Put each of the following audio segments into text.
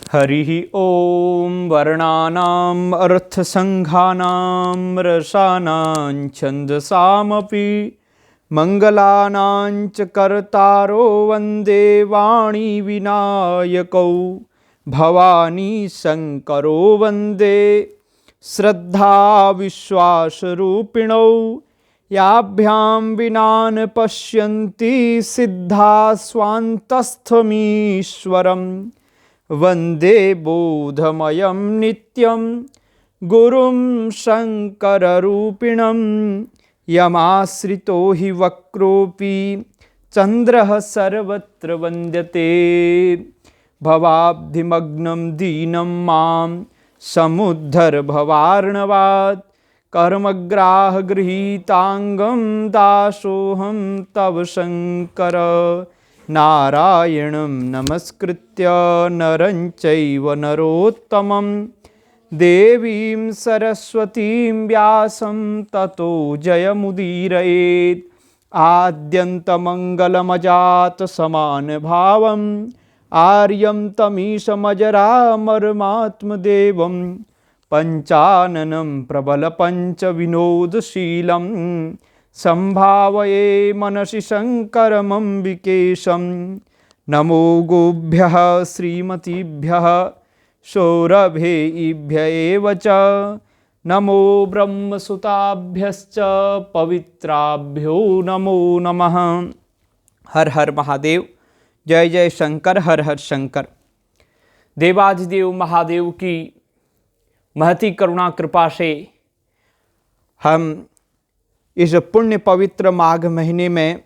हरिः ॐ वर्णानाम् अर्थसङ्घानां रसानां छन्दसामपि मङ्गलानां च कर्तारो वन्दे वाणी विनायकौ भवानी शङ्करो वन्दे श्रद्धा विश्वासरूपिणौ याभ्यां विना न पश्यन्ति सिद्धा स्वान्तस्थमीश्वरम् वन्दे बोधमयं नित्यं गुरुं शङ्कररूपिणं यमाश्रितो हि वक्रोऽपि चन्द्रः सर्वत्र वन्द्यते भवाब्धिमग्नं दीनं मां समुद्धर भवार्णवात् कर्मग्राहगृहीताङ्गं दासोऽहं तव शङ्कर नारायणं नमस्कृत्य नरं चैव नरोत्तमं देवीं सरस्वतीं व्यासं ततो जयमुदीरयेत् आद्यन्तमङ्गलमजातसमानभावम् आर्यं तमीशमजरामरमात्मदेवं पञ्चाननं प्रबलपञ्चविनोदशीलं संभावये मनसि शङ्करमम्बिकेशं नमो गोभ्यः श्रीमतीभ्यः सौरभेभ्य एव च नमो ब्रह्मसुताभ्यश्च पवित्राभ्यो नमो नमः। हर हर महादेव, जय जय शंकर, हर हर शंकर। देवाधिदेव महादेव की महती करुणा कृपा से हम इस पुण्य पवित्र माघ महीने में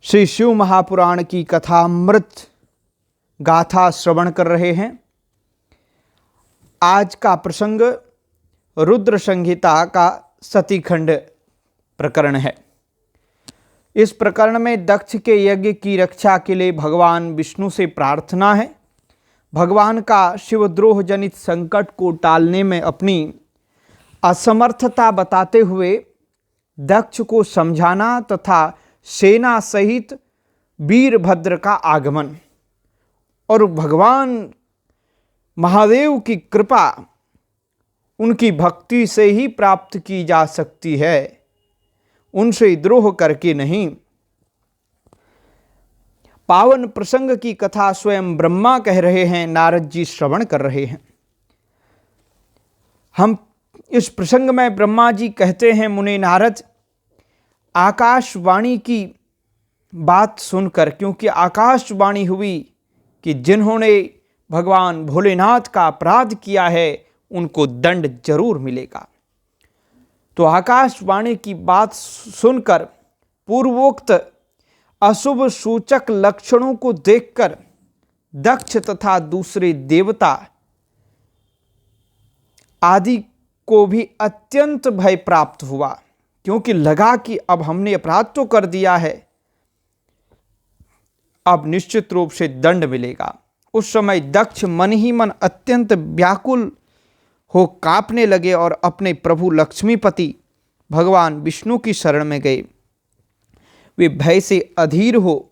श्री शिव महापुराण की कथामृत गाथा श्रवण कर रहे हैं। आज का प्रसंग रुद्र संहिता का सतीखंड प्रकरण है। इस प्रकरण में दक्ष के यज्ञ की रक्षा के लिए भगवान विष्णु से प्रार्थना है। भगवान का शिवद्रोह जनित संकट को टालने में अपनी असमर्थता बताते हुए दक्ष को समझाना तथा सेना सहित वीरभद्र का आगमन और भगवान महादेव की कृपा उनकी भक्ति से ही प्राप्त की जा सकती है, उनसे द्रोह करके नहीं। पावन प्रसंग की कथा स्वयं ब्रह्मा कह रहे हैं, नारद जी श्रवण कर रहे हैं। हम इस प्रसंग में ब्रह्मा जी कहते हैं, मुने नारद, आकाशवाणी की बात सुनकर, क्योंकि आकाशवाणी हुई कि जिन्होंने भगवान भोलेनाथ का अपराध किया है उनको दंड जरूर मिलेगा। तो आकाशवाणी की बात सुनकर पूर्वोक्त अशुभ सूचक लक्षणों को देखकर दक्ष तथा दूसरे देवता आदि को भी अत्यंत भय प्राप्त हुआ, क्योंकि लगा कि अब हमने अपराध तो कर दिया है, अब निश्चित रूप से दंड मिलेगा। उस समय दक्ष मन ही मन अत्यंत व्याकुल हो कांपने लगे और अपने प्रभु लक्ष्मीपति भगवान विष्णु की शरण में गए। वे भय से अधीर हो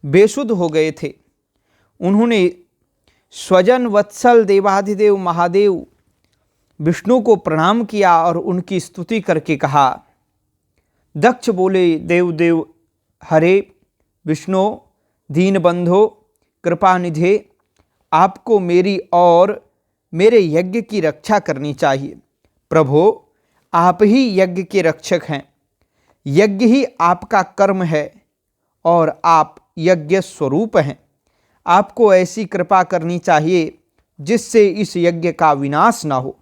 बेसुध हो गए थे। उन्होंने स्वजन वत्सल देवाधिदेव महादेव विष्णु को प्रणाम किया और उनकी स्तुति करके कहा। दक्ष बोले, देव देव हरे विष्णु दीनबंधो कृपानिधे, आपको मेरी और मेरे यज्ञ की रक्षा करनी चाहिए। प्रभो, आप ही यज्ञ के रक्षक हैं, यज्ञ ही आपका कर्म है और आप यज्ञ स्वरूप हैं। आपको ऐसी कृपा करनी चाहिए जिससे इस यज्ञ का विनाश ना हो।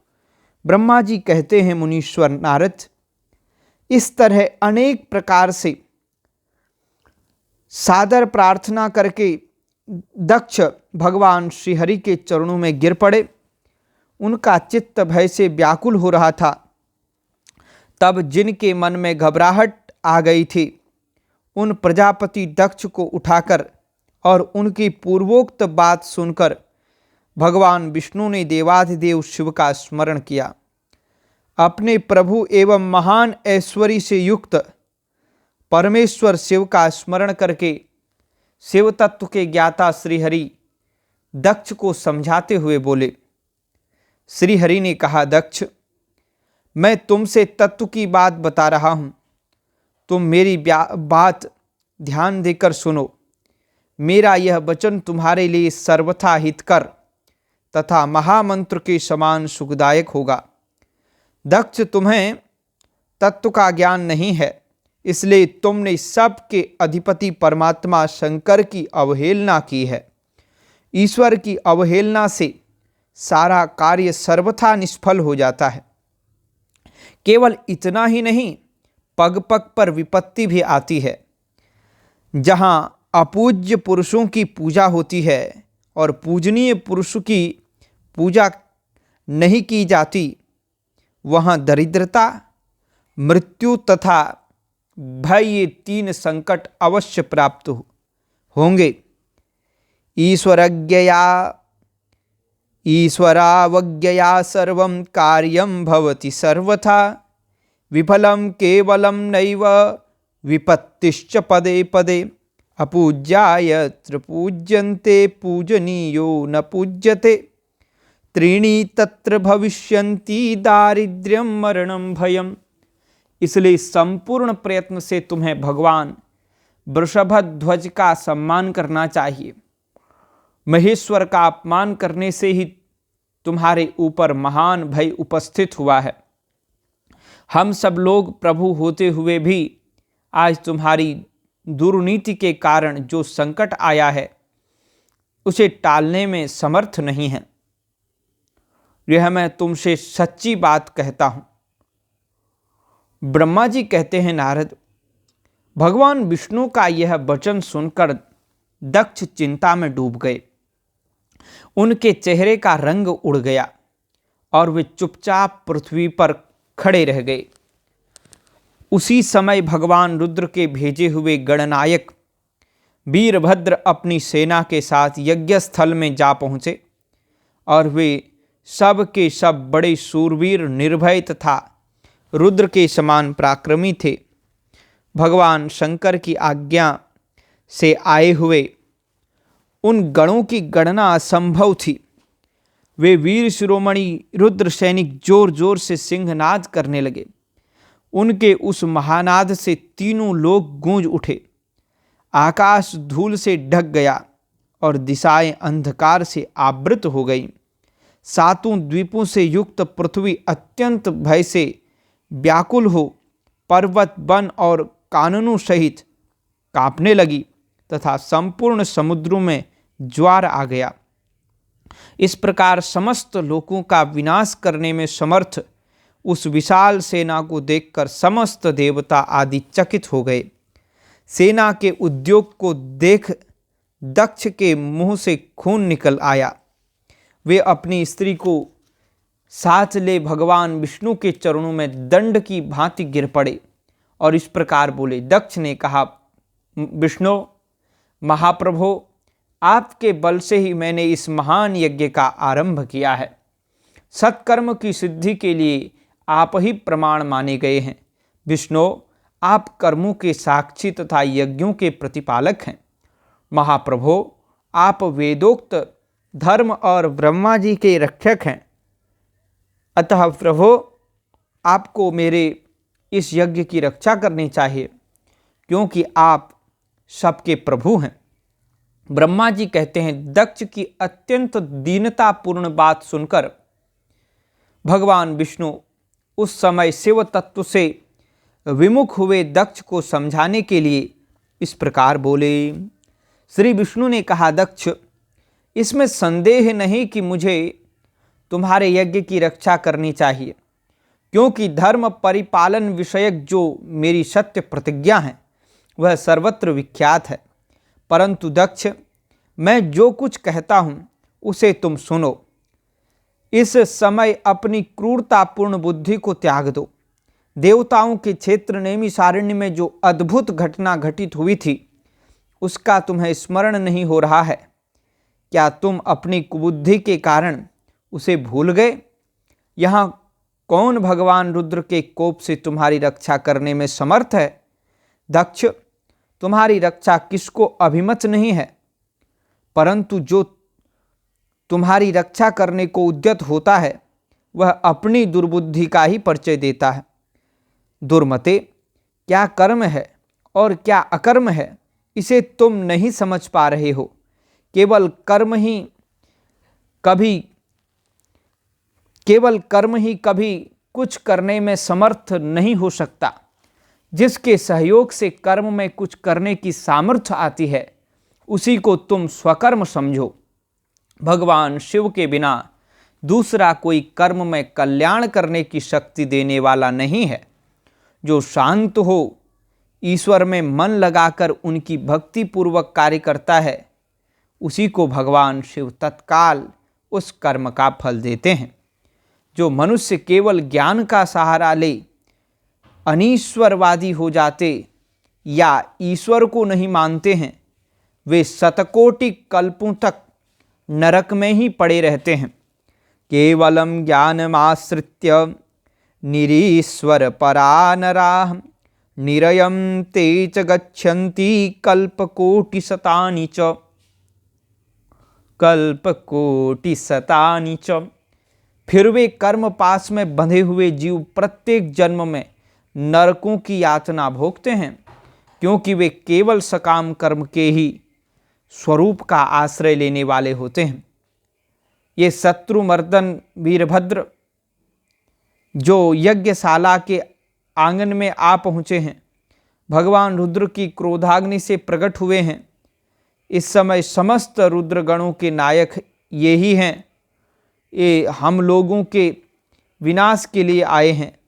ब्रह्मा जी कहते हैं, मुनीश्वर नारद, इस तरह अनेक प्रकार से सादर प्रार्थना करके दक्ष भगवान श्रीहरि के चरणों में गिर पड़े। उनका चित्त भय से व्याकुल हो रहा था। तब जिनके मन में घबराहट आ गई थी, उन प्रजापति दक्ष को उठाकर और उनकी पूर्वोक्त बात सुनकर भगवान विष्णु ने देवाधिदेव शिव का स्मरण किया। अपने प्रभु एवं महान ऐश्वर्य से युक्त परमेश्वर शिव का स्मरण करके शिव तत्व के ज्ञाता श्रीहरि दक्ष को समझाते हुए बोले। श्री हरि ने कहा, दक्ष, मैं तुमसे तत्व की बात बता रहा हूं, तुम मेरी बात ध्यान देकर सुनो। मेरा यह वचन तुम्हारे लिए सर्वथा हितकर तथा महामंत्र के समान सुखदायक होगा। दक्ष, तुम्हें तत्व का ज्ञान नहीं है, इसलिए तुमने सबके अधिपति परमात्मा शंकर की अवहेलना की है। ईश्वर की अवहेलना से सारा कार्य सर्वथा निष्फल हो जाता है। केवल इतना ही नहीं, पग पग पर विपत्ति भी आती है। जहाँ अपूज्य पुरुषों की पूजा होती है और पूजनीय पुरुष की पूजा नहीं की जाती, वहाँ दरिद्रता, मृत्यु तथा भय, ये 3 संकट अवश्य प्राप्त होंगे। ईश्वरावज्ञया सर्वं कार्यं भवति सर्वथा, विफलं केवलं नैव विपत्तिश्च पदे पदे। अपूज्याय यत्र पूज्यन्ते पूजनीयो न पूज्यते, त्रीणि तत्र भविष्यन्ति दारिद्र्यं मरणं भयम्। इसलिए संपूर्ण प्रयत्न से तुम्हें भगवान वृषभध्वज का सम्मान करना चाहिए। महेश्वर का अपमान करने से ही तुम्हारे ऊपर महान भय उपस्थित हुआ है। हम सब लोग प्रभु होते हुए भी आज तुम्हारी दुर्नीति के कारण जो संकट आया है, उसे टालने में समर्थ नहीं है। यह मैं तुमसे सच्ची बात कहता हूं। ब्रह्मा जी कहते हैं, नारद, भगवान विष्णु का यह वचन सुनकर दक्ष चिंता में डूब गए। उनके चेहरे का रंग उड़ गया और वे चुपचाप पृथ्वी पर खड़े रह गए। उसी समय भगवान रुद्र के भेजे हुए गणनायक वीरभद्र अपनी सेना के साथ यज्ञ स्थल में जा पहुँचे और वे सब के सब बड़े शूरवीर, निर्भय तथा रुद्र के समान पराक्रमी थे। भगवान शंकर की आज्ञा से आए हुए उन गणों की गणना असंभव थी। वे वीर शिरोमणि रुद्र सैनिक जोर जोर से सिंहनाद करने लगे। उनके उस महानाद से तीनों लोग गूंज उठे। आकाश धूल से ढक गया और दिशाएं अंधकार से आवृत हो गईं। 7 द्वीपों से युक्त पृथ्वी अत्यंत भय से व्याकुल हो पर्वत, वन और काननों सहित कांपने लगी तथा संपूर्ण समुद्रों में ज्वार आ गया। इस प्रकार समस्त लोकों का विनाश करने में समर्थ उस विशाल सेना को देखकर समस्त देवता आदि चकित हो गए। सेना के उद्योग को देख दक्ष के मुंह से खून निकल आया। वे अपनी स्त्री को साथ ले भगवान विष्णु के चरणों में दंड की भांति गिर पड़े और इस प्रकार बोले। दक्ष ने कहा, विष्णु महाप्रभो, आपके बल से ही मैंने इस महान यज्ञ का आरंभ किया है। सत्कर्म की सिद्धि के लिए आप ही प्रमाण माने गए हैं। विष्णु, आप कर्मों के साक्षी तथा यज्ञों के प्रतिपालक हैं। महाप्रभो, आप वेदोक्त धर्म और ब्रह्मा जी के रक्षक हैं। अतः प्रभो, आपको मेरे इस यज्ञ की रक्षा करनी चाहिए, क्योंकि आप सबके प्रभु हैं। ब्रह्मा जी कहते हैं, दक्ष की अत्यंत दीनतापूर्ण बात सुनकर भगवान विष्णु उस समय शिव तत्व से विमुख हुए दक्ष को समझाने के लिए इस प्रकार बोले। श्री विष्णु ने कहा, दक्ष, इसमें संदेह नहीं कि मुझे तुम्हारे यज्ञ की रक्षा करनी चाहिए, क्योंकि धर्म परिपालन विषयक जो मेरी सत्य प्रतिज्ञा है वह सर्वत्र विख्यात है। परंतु दक्ष, मैं जो कुछ कहता हूँ उसे तुम सुनो। इस समय अपनी क्रूरतापूर्ण बुद्धि को त्याग दो। देवताओं के क्षेत्र नैमिषारण्य में जो अद्भुत घटना घटित हुई थी उसका तुम्हें स्मरण नहीं हो रहा है। क्या तुम अपनी कुबुद्धि के कारण उसे भूल गए? यहाँ कौन भगवान रुद्र के कोप से तुम्हारी रक्षा करने में समर्थ है? दक्ष, तुम्हारी रक्षा किसको अभिमत नहीं है, परंतु जो तुम्हारी रक्षा करने को उद्यत होता है वह अपनी दुर्बुद्धि का ही परिचय देता है। दुर्मते, क्या कर्म है और क्या अकर्म है इसे तुम नहीं समझ पा रहे हो। केवल कर्म ही कभी कुछ करने में समर्थ नहीं हो सकता। जिसके सहयोग से कर्म में कुछ करने की सामर्थ्य आती है उसी को तुम स्वकर्म समझो। भगवान शिव के बिना दूसरा कोई कर्म में कल्याण करने की शक्ति देने वाला नहीं है। जो शांत हो, ईश्वर में मन लगाकर उनकी भक्ति पूर्वक कार्य करता है उसी को भगवान शिव तत्काल उस कर्म का फल देते हैं। जो मनुष्य केवल ज्ञान का सहारा ले अनीश्वरवादी हो जाते या ईश्वर को नहीं मानते हैं वे शतकोटि कल्पों तक नरक में ही पड़े रहते हैं। केवलम ज्ञानमाश्रित्य निरीश्वर परा नराः निरयं ते च गच्छन्ति कल्पकोटिशतानि च। फिर वे कर्म पास में बंधे हुए जीव प्रत्येक जन्म में नरकों की यातना भोगते हैं, क्योंकि वे केवल सकाम कर्म के ही स्वरूप का आश्रय लेने वाले होते हैं। ये शत्रुमर्दन वीरभद्र जो यज्ञशाला के आंगन में आ पहुँचे हैं, भगवान रुद्र की क्रोधाग्नि से प्रकट हुए हैं। इस समय समस्त रुद्रगणों के नायक ये ही हैं। ये हम लोगों के विनाश के लिए आए हैं,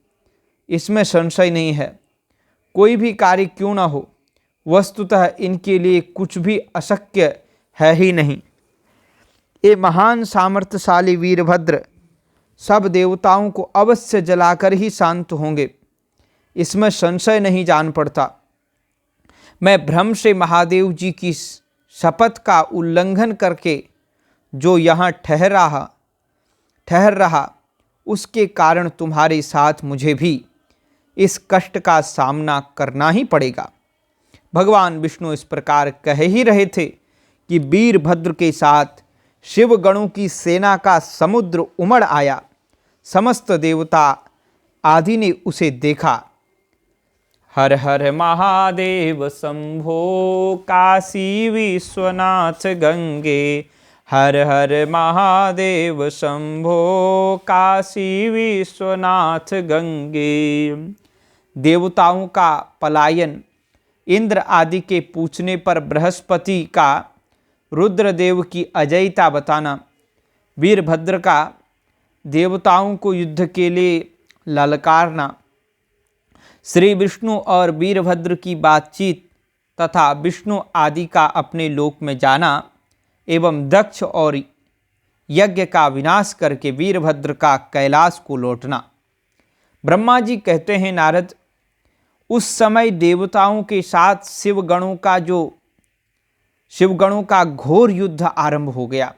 इसमें संशय नहीं है। कोई भी कार्य क्यों ना हो, वस्तुतः इनके लिए कुछ भी अशक्य है ही नहीं। ये महान सामर्थ्यशाली वीरभद्र सब देवताओं को अवश्य जलाकर ही शांत होंगे, इसमें संशय नहीं जान पड़ता। मैं भ्रम से महादेव जी की शपथ का उल्लंघन करके जो यहाँ ठहर रहा उसके कारण तुम्हारे साथ मुझे भी इस कष्ट का सामना करना ही पड़ेगा। भगवान विष्णु इस प्रकार कह ही रहे थे कि वीरभद्र के साथ शिवगणों की सेना का समुद्र उमड़ आया। समस्त देवता आदि ने उसे देखा। हर हर महादेव शंभो काशी विश्वनाथ गंगे, हर हर महादेव शंभो काशी विश्वनाथ गंगे। देवताओं का पलायन, इंद्र आदि के पूछने पर बृहस्पति का रुद्रदेव की अजयता बताना, वीरभद्र का देवताओं को युद्ध के लिए ललकारना, श्री विष्णु और वीरभद्र की बातचीत तथा विष्णु आदि का अपने लोक में जाना एवं दक्ष और यज्ञ का विनाश करके वीरभद्र का कैलाश को लौटना। ब्रह्मा जी कहते हैं, नारद, उस समय देवताओं के साथ शिवगणों का घोर युद्ध आरंभ हो गया।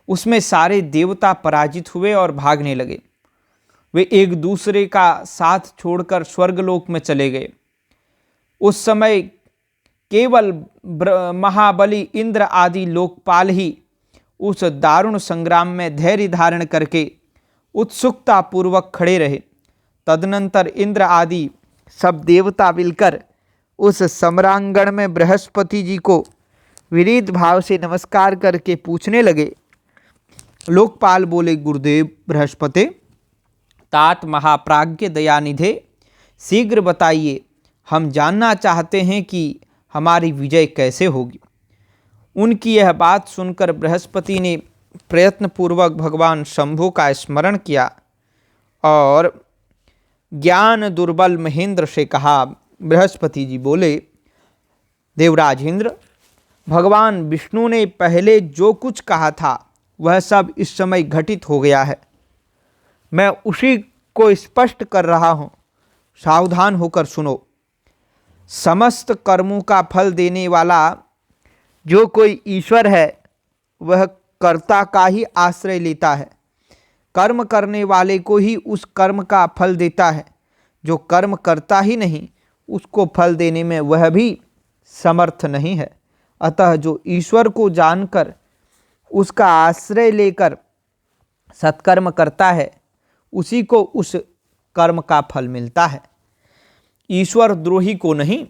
उसमें सारे देवता पराजित हुए और भागने लगे। वे एक दूसरे का साथ छोड़कर स्वर्गलोक में चले गए। उस समय केवल महाबली इंद्र आदि लोकपाल ही उस दारुण संग्राम में धैर्य धारण करके उत्सुकता पूर्वक खड़े रहे। तदनंतर इंद्र आदि सब देवता मिलकर उस सम्रांगण में बृहस्पति जी को विनीत भाव से नमस्कार करके पूछने लगे। लोकपाल बोले, गुरुदेव बृहस्पति, तात महाप्राज्ञ दयानिधे, शीघ्र बताइए, हम जानना चाहते हैं कि हमारी विजय कैसे होगी। उनकी यह बात सुनकर बृहस्पति ने प्रयत्नपूर्वक भगवान शंभु का स्मरण किया और ज्ञान दुर्बल महेंद्र से कहा। बृहस्पति जी बोले, देवराज इंद्र, भगवान विष्णु ने पहले जो कुछ कहा था वह सब इस समय घटित हो गया है। मैं उसी को स्पष्ट कर रहा हूँ, सावधान होकर सुनो। समस्त कर्मों का फल देने वाला जो कोई ईश्वर है वह कर्ता का ही आश्रय लेता है। कर्म करने वाले को ही उस कर्म का फल देता है। जो कर्म करता ही नहीं उसको फल देने में वह भी समर्थ नहीं है। अतः जो ईश्वर को जानकर उसका आश्रय लेकर सत्कर्म करता है, उसी को उस कर्म का फल मिलता है। ईश्वर द्रोही को नहीं।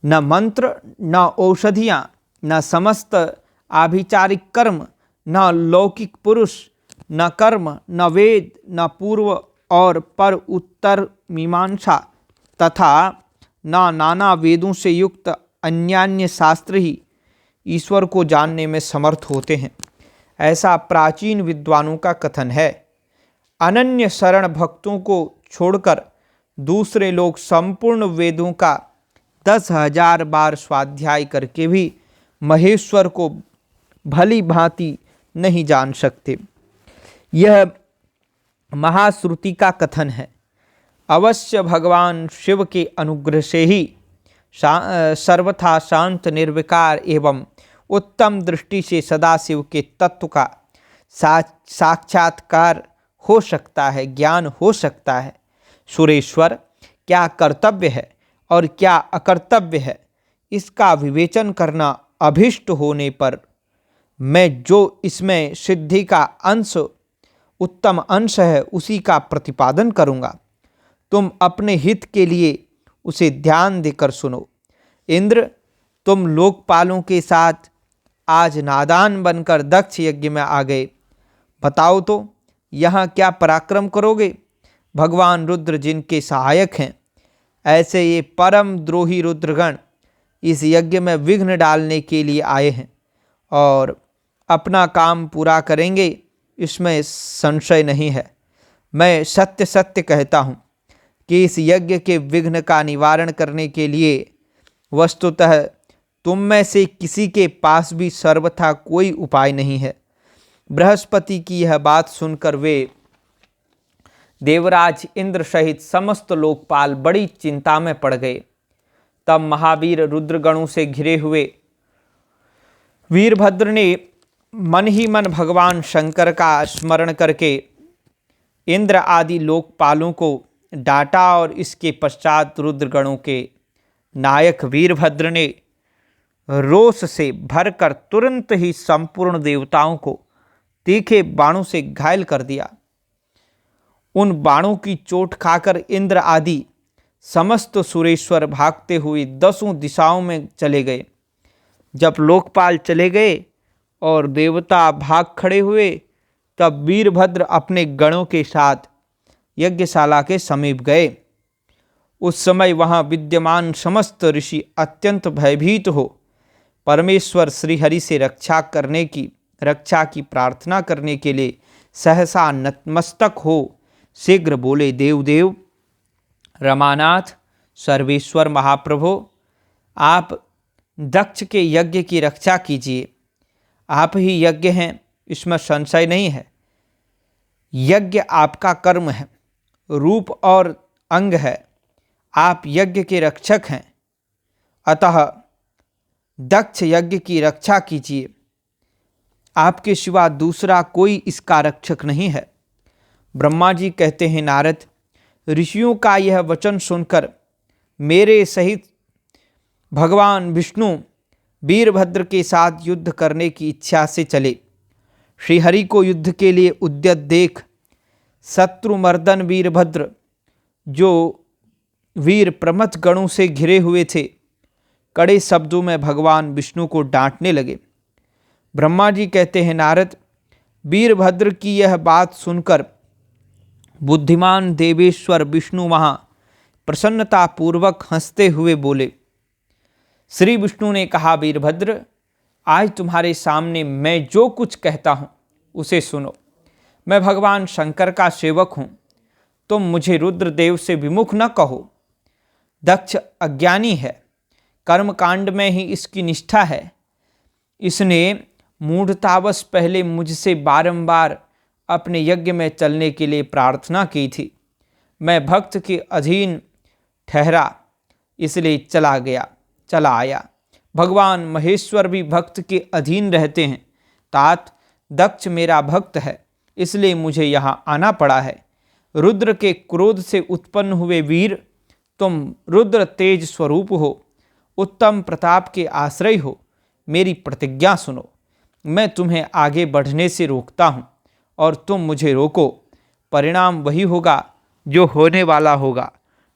न मंत्र, न औषधियाँ, न समस्त आभिचारिक कर्म, न लौकिक पुरुष, न कर्म, न वेद, न पूर्व और पर उत्तर मीमांसा तथा न नाना वेदों से युक्त अन्यान्य शास्त्र ही ईश्वर को जानने में समर्थ होते हैं, ऐसा प्राचीन विद्वानों का कथन है। अनन्य शरण भक्तों को छोड़कर दूसरे लोग संपूर्ण वेदों का 10,000 बार स्वाध्याय करके भी महेश्वर को भली भांति नहीं जान सकते। यह महाश्रुति का कथन है। अवश्य भगवान शिव के अनुग्रह से ही सर्वथा शांत, निर्विकार एवं उत्तम दृष्टि से सदाशिव के तत्व का साक्षात्कार हो सकता है, ज्ञान हो सकता है। सुरेश्वर, क्या कर्तव्य है और क्या अकर्तव्य है, इसका विवेचन करना अभिष्ट होने पर मैं जो इसमें सिद्धि का अंश, उत्तम अंश है, उसी का प्रतिपादन करूँगा। तुम अपने हित के लिए उसे ध्यान देकर सुनो। इंद्र, तुम लोकपालों के साथ आज नादान बनकर दक्ष यज्ञ में आ गए। बताओ तो यहाँ क्या पराक्रम करोगे? भगवान रुद्र जिनके सहायक हैं, ऐसे ये परम द्रोही रुद्रगण इस यज्ञ में विघ्न डालने के लिए आए हैं और अपना काम पूरा करेंगे, इसमें संशय नहीं है। मैं सत्य सत्य कहता हूँ कि इस यज्ञ के विघ्न का निवारण करने के लिए वस्तुतः तुम में से किसी के पास भी सर्वथा कोई उपाय नहीं है। बृहस्पति की यह बात सुनकर वे देवराज इंद्र सहित समस्त लोकपाल बड़ी चिंता में पड़ गए। तब महावीर रुद्रगणों से घिरे हुए वीरभद्र ने मन ही मन भगवान शंकर का स्मरण करके इंद्र आदि लोकपालों को डांटा और इसके पश्चात रुद्रगणों के नायक वीरभद्र ने रोष से भरकर तुरंत ही संपूर्ण देवताओं को तीखे बाणों से घायल कर दिया। उन बाणों की चोट खाकर इंद्र आदि समस्त सुरेश्वर भागते हुए 10 दिशाओं में चले गए। जब लोकपाल चले गए और देवता भाग खड़े हुए, तब वीरभद्र अपने गणों के साथ यज्ञशाला के समीप गए। उस समय वहां विद्यमान समस्त ऋषि अत्यंत भयभीत हो परमेश्वर श्रीहरि से रक्षा की प्रार्थना करने के लिए सहसा नतमस्तक हो शीघ्र बोले, देवदेव, रमानाथ, सर्वेश्वर महाप्रभु, आप दक्ष के यज्ञ की रक्षा कीजिए। आप ही यज्ञ हैं, इसमें संशय नहीं है। यज्ञ आपका कर्म है, रूप और अंग है। आप यज्ञ के रक्षक हैं, अतः दक्ष यज्ञ की रक्षा कीजिए। आपके सिवा दूसरा कोई इसका रक्षक नहीं है। ब्रह्मा जी कहते हैं, नारद, ऋषियों का यह वचन सुनकर मेरे सहित भगवान विष्णु वीरभद्र के साथ युद्ध करने की इच्छा से चले। श्रीहरि को युद्ध के लिए उद्यत देख शत्रुमर्दन वीरभद्र, जो वीर प्रमथ गणों से घिरे हुए थे, कड़े शब्दों में भगवान विष्णु को डांटने लगे। ब्रह्मा जी कहते हैं, नारद, वीरभद्र की यह बात सुनकर बुद्धिमान देवेश्वर विष्णु वहाँ प्रसन्नतापूर्वक हंसते हुए बोले। श्री विष्णु ने कहा, वीरभद्र, आज तुम्हारे सामने मैं जो कुछ कहता हूँ उसे सुनो। मैं भगवान शंकर का सेवक हूँ, तुम मुझे रुद्रदेव से विमुख न कहो। दक्ष अज्ञानी है, कर्मकांड में ही इसकी निष्ठा है। इसने मूढ़तावश पहले मुझसे बारंबार अपने यज्ञ में चलने के लिए प्रार्थना की थी। मैं भक्त के अधीन ठहरा, इसलिए चला आया। भगवान महेश्वर भी भक्त के अधीन रहते हैं। तात, दक्ष मेरा भक्त है, इसलिए मुझे यहाँ आना पड़ा है। रुद्र के क्रोध से उत्पन्न हुए वीर, तुम रुद्र तेज स्वरूप हो, उत्तम प्रताप के आश्रय हो। मेरी प्रतिज्ञा सुनो। मैं तुम्हें आगे बढ़ने से रोकता हूँ और तुम मुझे रोको, परिणाम वही होगा जो होने वाला होगा।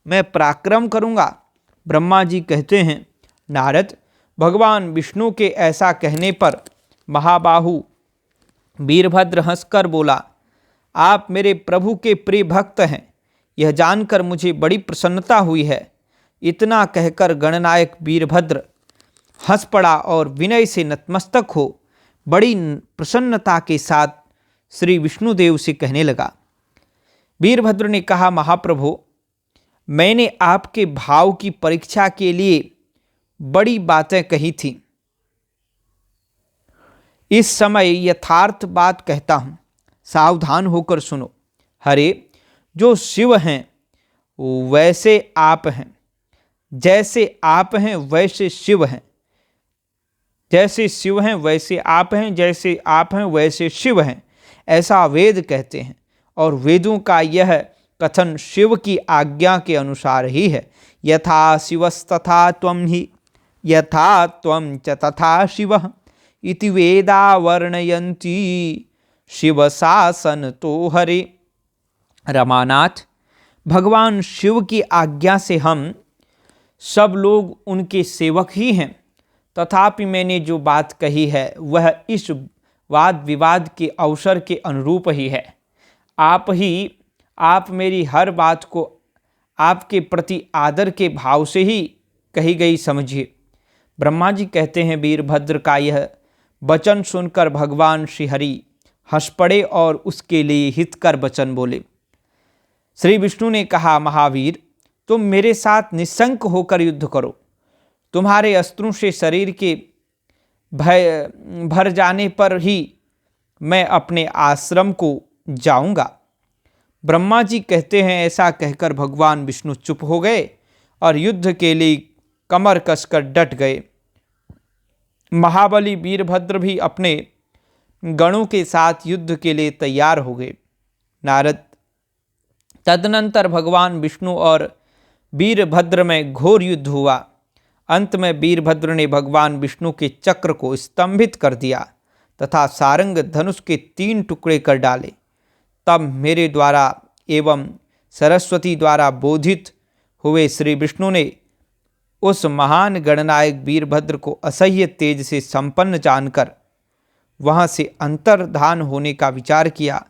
मैं पराक्रम करूँगा। ब्रह्मा जी कहते हैं, नारद, भगवान विष्णु के ऐसा कहने पर महाबाहु वीरभद्र हंसकर बोला, आप मेरे प्रभु के प्रिय भक्त हैं, यह जानकर मुझे बड़ी प्रसन्नता हुई है। इतना कहकर गणनायक वीरभद्र हंस पड़ा और विनय से नतमस्तक हो बड़ी प्रसन्नता के साथ श्री विष्णुदेव से कहने लगा। वीरभद्र ने कहा, महाप्रभु, मैंने आपके भाव की परीक्षा के लिए बड़ी बातें कही थी। इस समय यथार्थ बात कहता हूँ, सावधान होकर सुनो। हरे, जो शिव हैं वैसे आप हैं, जैसे आप हैं वैसे शिव हैं, जैसे शिव हैं वैसे आप हैं, जैसे आप हैं वैसे शिव हैं, ऐसा वेद कहते हैं। और वेदों का यह कथन शिव की आज्ञा के अनुसार ही है। यथा शिवस्तथा त्वं हि यथा त्वं च तथा शिवः इति वेदा वर्णयन्ति शिव शासन तो हरे। रमानाथ, भगवान शिव की आज्ञा से हम सब लोग उनके सेवक ही हैं। तथापि मैंने जो बात कही है वह इस वाद विवाद के अवसर के अनुरूप ही है। आप मेरी हर बात को आपके प्रति आदर के भाव से ही कही गई समझिए। ब्रह्मा जी कहते हैं, वीरभद्र का यह वचन सुनकर भगवान श्रीहरि हंस पड़े और उसके लिए हितकर वचन बोले। श्री विष्णु ने कहा, महावीर, तुम मेरे साथ निशंक होकर युद्ध करो। तुम्हारे अस्त्रों से शरीर के भय भर जाने पर ही मैं अपने आश्रम को जाऊंगा। ब्रह्मा जी कहते हैं, ऐसा कहकर भगवान विष्णु चुप हो गए और युद्ध के लिए कमर कसकर डट गए। महाबली वीरभद्र भी अपने गणों के साथ युद्ध के लिए तैयार हो गए। नारद, तदनंतर भगवान विष्णु और वीरभद्र में घोर युद्ध हुआ। अंत में वीरभद्र ने भगवान विष्णु के चक्र को स्तंभित कर दिया तथा सारंग धनुष के 3 टुकड़े कर डाले। तब मेरे द्वारा एवं सरस्वती द्वारा बोधित हुए श्री विष्णु ने उस महान गणनायक वीरभद्र को असह्य तेज से संपन्न जानकर वहाँ से अंतर्धान होने का विचार किया।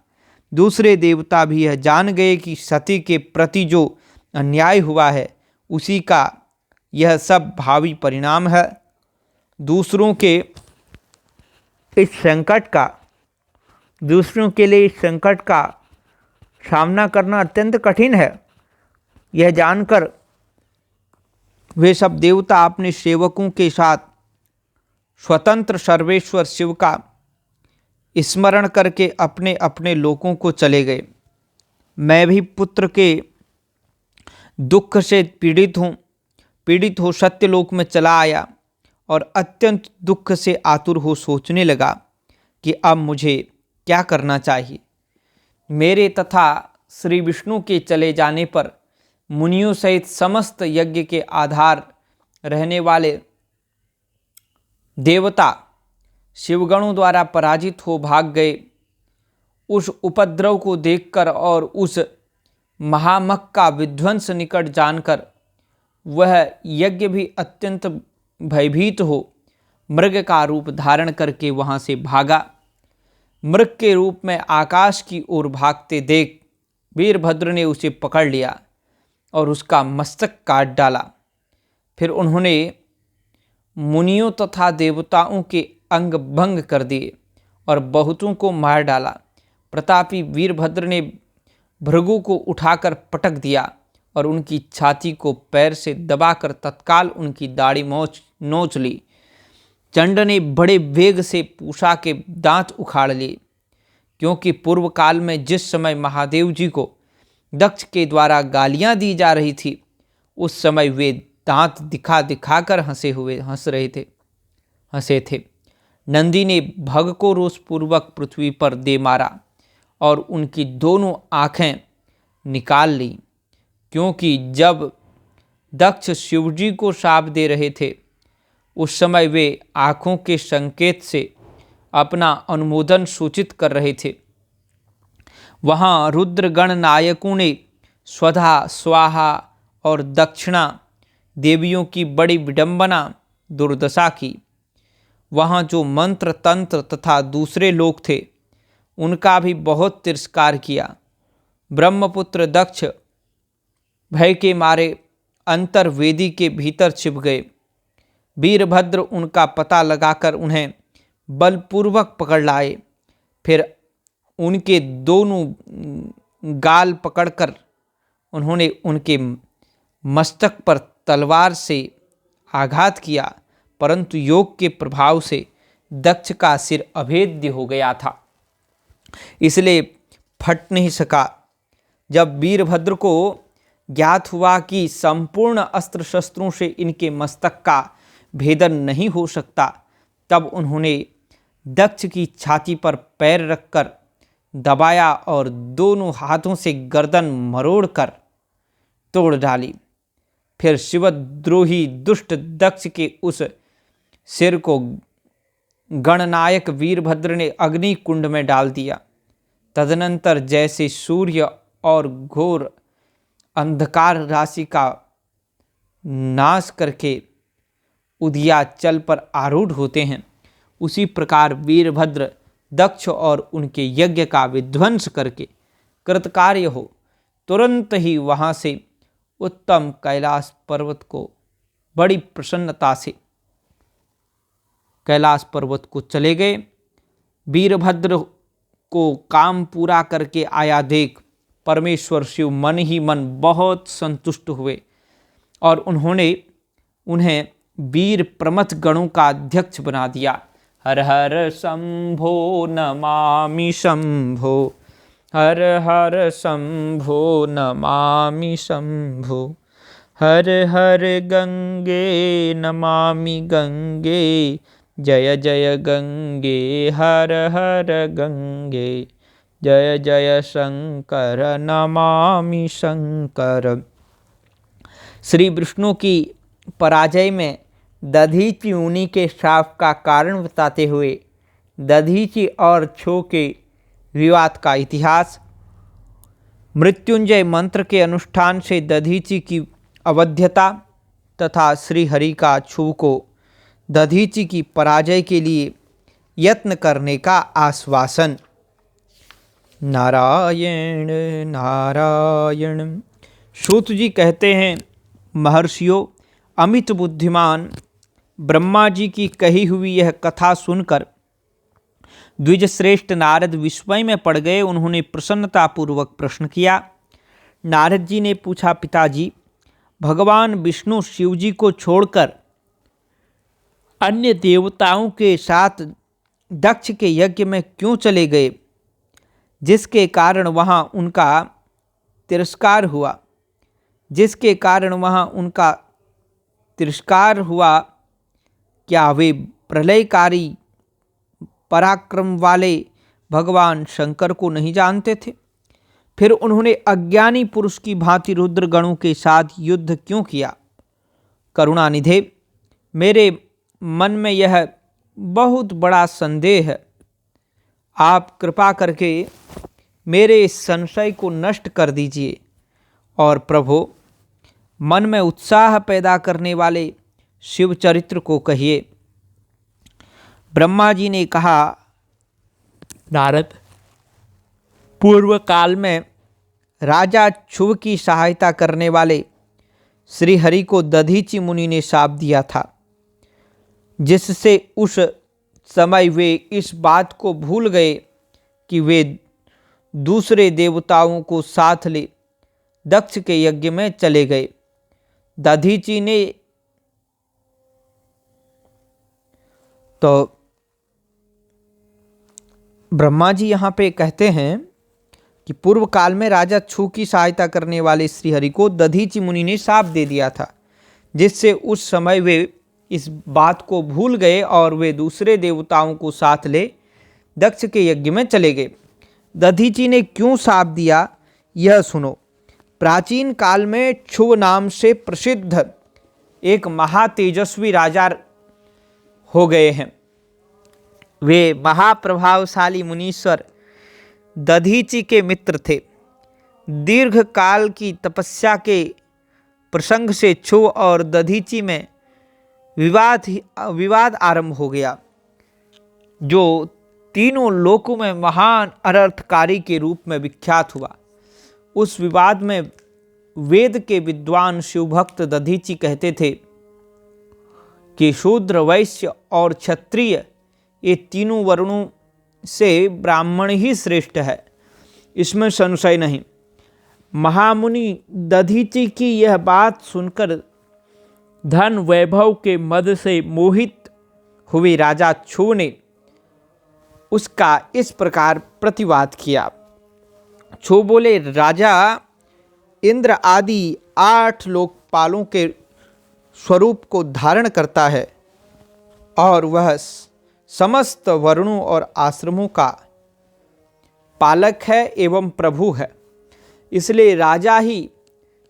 दूसरे देवता भी यह जान गए कि सती के प्रति जो अन्याय हुआ है उसी का यह सब भावी परिणाम है। दूसरों के लिए इस संकट का सामना करना अत्यंत कठिन है। यह जानकर वे सब देवता अपने सेवकों के साथ स्वतंत्र सर्वेश्वर शिव का स्मरण करके अपने अपने लोकों को चले गए। मैं भी पुत्र के दुख से पीड़ित हो सत्यलोक में चला आया और अत्यंत दुख से आतुर हो सोचने लगा कि अब मुझे क्या करना चाहिए। मेरे तथा श्री विष्णु के चले जाने पर मुनियों सहित समस्त यज्ञ के आधार रहने वाले देवता शिवगणों द्वारा पराजित हो भाग गए। उस उपद्रव को देखकर और उस महामक का विध्वंस निकट जानकर वह यज्ञ भी अत्यंत भयभीत हो मृग का रूप धारण करके वहाँ से भागा। मृग के रूप में आकाश की ओर भागते देख वीरभद्र ने उसे पकड़ लिया और उसका मस्तक काट डाला। फिर उन्होंने मुनियों तथा देवताओं के अंग भंग कर दिए और बहुतों को मार डाला। प्रतापी वीरभद्र ने भृगु को उठाकर पटक दिया और उनकी छाती को पैर से दबाकर तत्काल उनकी दाढ़ी नोच ली। चंड ने बड़े वेग से पूषा के दांत उखाड़ लिए, क्योंकि पूर्व काल में जिस समय महादेव जी को दक्ष के द्वारा गालियां दी जा रही थी उस समय वे दांत दिखाकर हंसे थे। नंदी ने भग को रोषपूर्वक पृथ्वी पर दे मारा और उनकी दोनों आँखें निकाल ली, क्योंकि जब दक्ष शिवजी को शाप दे रहे थे उस समय वे आँखों के संकेत से अपना अनुमोदन सूचित कर रहे थे। वहाँ रुद्रगण नायकों ने स्वधा, स्वाहा और दक्षिणा देवियों की बड़ी विडंबना दुर्दशा की। वहाँ जो मंत्र तंत्र तथा दूसरे लोग थे उनका भी बहुत तिरस्कार किया। ब्रह्मपुत्र दक्ष भय के मारे अंतर्वेदी के भीतर छिप गए। वीरभद्र उनका पता लगाकर उन्हें बलपूर्वक पकड़ लाए। फिर उनके दोनों गाल पकड़कर उन्होंने उनके मस्तक पर तलवार से आघात किया, परंतु योग के प्रभाव से दक्ष का सिर अभेद्य हो गया था, इसलिए फट नहीं सका। जब वीरभद्र को ज्ञात हुआ कि संपूर्ण अस्त्र शस्त्रों से इनके मस्तक का भेदन नहीं हो सकता, तब उन्होंने दक्ष की छाती पर पैर रखकर दबाया और दोनों हाथों से गर्दन मरोड़कर तोड़ डाली। फिर शिवद्रोही दुष्ट दक्ष के उस सिर को गणनायक वीरभद्र ने अग्नि कुंड में डाल दिया। तदनंतर जैसे सूर्य और घोर अंधकार राशि का नाश करके उदयाचल पर आरूढ़ होते हैं, उसी प्रकार वीरभद्र दक्ष और उनके यज्ञ का विध्वंस करके कृतकार्य हो तुरंत ही वहाँ से उत्तम कैलाश पर्वत को बड़ी प्रसन्नता से कैलाश पर्वत को चले गए। वीरभद्र को काम पूरा करके आया देख परमेश्वर शिव मन ही मन बहुत संतुष्ट हुए और उन्होंने उन्हें वीर प्रमथ गणों का अध्यक्ष बना दिया। हर हर शंभो नमामि शंभो, हर हर शंभो नमामि शंभो, हर हर गंगे नमामि गंगे, जय जय गंगे हर हर गंगे, जय जय शंकर नमामि शंकर। श्री विष्णु की पराजय में दधीचि मुनि के श्राप का कारण बताते हुए दधीचि और छो के विवाद का इतिहास। मृत्युंजय मंत्र के अनुष्ठान से दधीचि की अवध्यता तथा श्री हरि का छू को दधीचि की पराजय के लिए यत्न करने का आश्वासन। नारायण नारायण। सूत जी कहते हैं, महर्षियों, अमित बुद्धिमान ब्रह्मा जी की कही हुई यह कथा सुनकर द्विजश्रेष्ठ नारद विस्मय में पड़ गए। उन्होंने प्रसन्नतापूर्वक प्रश्न किया। नारद जी ने पूछा, पिताजी, भगवान विष्णु शिव जी को छोड़कर अन्य देवताओं के साथ दक्ष के यज्ञ में क्यों चले गए, जिसके कारण वहाँ उनका तिरस्कार हुआ? जिसके कारण वहाँ उनका तिरस्कार हुआ, क्या वे प्रलयकारी पराक्रम वाले भगवान शंकर को नहीं जानते थे? फिर उन्होंने अज्ञानी पुरुष की भांति रुद्रगणों के साथ युद्ध क्यों किया? करुणानिधे, मेरे मन में यह बहुत बड़ा संदेह है। आप कृपा करके मेरे इस संशय को नष्ट कर दीजिए और प्रभु, मन में उत्साह पैदा करने वाले शिव चरित्र को कहिए। ब्रह्मा जी ने कहा, नारद, पूर्व काल में राजा क्षुभ की सहायता करने वाले श्री हरि को दधीचि मुनि ने शाप दिया था, जिससे उस समय वे इस बात को भूल गए कि वे दूसरे देवताओं को साथ ले दक्ष के यज्ञ में चले गए। दधीचि ने तो ब्रह्मा जी यहाँ पे कहते हैं कि पूर्व काल में राजा क्षु की सहायता करने वाले श्रीहरि को दधीचि मुनि ने शाप दे दिया था, जिससे उस समय वे इस बात को भूल गए और वे दूसरे देवताओं को साथ ले दक्ष के यज्ञ में चले गए। दधीचि ने क्यों शाप दिया, यह सुनो। प्राचीन काल में क्षुभ नाम से प्रसिद्ध एक महातेजस्वी राजा हो गए हैं। वे महाप्रभावशाली मुनीश्वर दधीचि के मित्र थे। दीर्घ काल की तपस्या के प्रसंग से क्षुभ और दधीचि में विवाद आरंभ हो गया, जो तीनों लोकों में महान अनर्थकारी के रूप में विख्यात हुआ। उस विवाद में वेद के विद्वान शिवभक्त दधीचि कहते थे कि शूद्र, वैश्य और क्षत्रिय, ये तीनों वर्णों से ब्राह्मण ही श्रेष्ठ है, इसमें संशय नहीं। महामुनि दधीचि की यह बात सुनकर धन वैभव के मद से मोहित हुए राजा क्षुभ ने उसका इस प्रकार प्रतिवाद किया। क्षुभ बोले, राजा इंद्र आदि 8 लोकपालों के स्वरूप को धारण करता है और वह समस्त वर्णों और आश्रमों का पालक है एवं प्रभु है, इसलिए राजा ही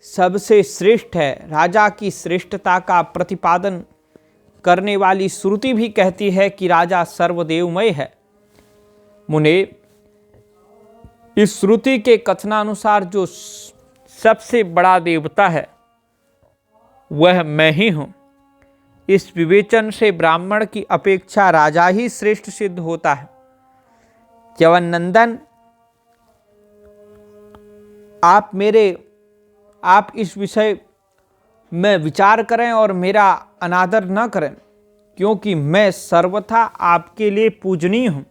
सबसे श्रेष्ठ है। राजा की श्रेष्ठता का प्रतिपादन करने वाली श्रुति भी कहती है कि राजा सर्वदेवमय है। मुने, इस श्रुति के कथनानुसार जो सबसे बड़ा देवता है वह मैं ही हूँ। इस विवेचन से ब्राह्मण की अपेक्षा राजा ही श्रेष्ठ सिद्ध होता है। च्यवन नंदन, आप इस विषय में विचार करें और मेरा अनादर न करें, क्योंकि मैं सर्वथा आपके लिए पूजनीय हूँ।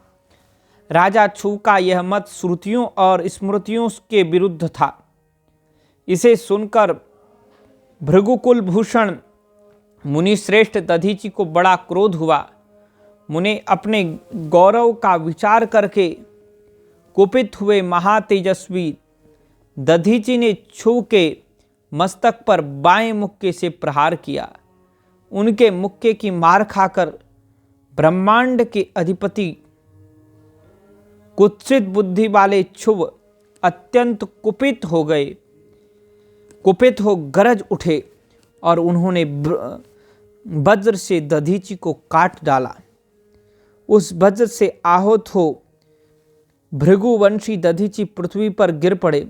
राजा क्षुभ का यह मत श्रुतियों और स्मृतियों के विरुद्ध था। इसे सुनकर भृगुकुल भूषण मुनिश्रेष्ठ दधीचि को बड़ा क्रोध हुआ। मुने अपने गौरव का विचार करके कुपित हुए महातेजस्वी दधीचि ने क्षुभ के मस्तक पर बाएं मुक्के से प्रहार किया। उनके मुक्के की मार खाकर ब्रह्मांड के अधिपति कुत्सित बुद्धि वाले क्षुभ अत्यंत कुपित हो गरज उठे और उन्होंने वज्र से दधीचि को काट डाला। उस वज्र से आहत हो भृगुवंशी दधीचि पृथ्वी पर गिर पड़े।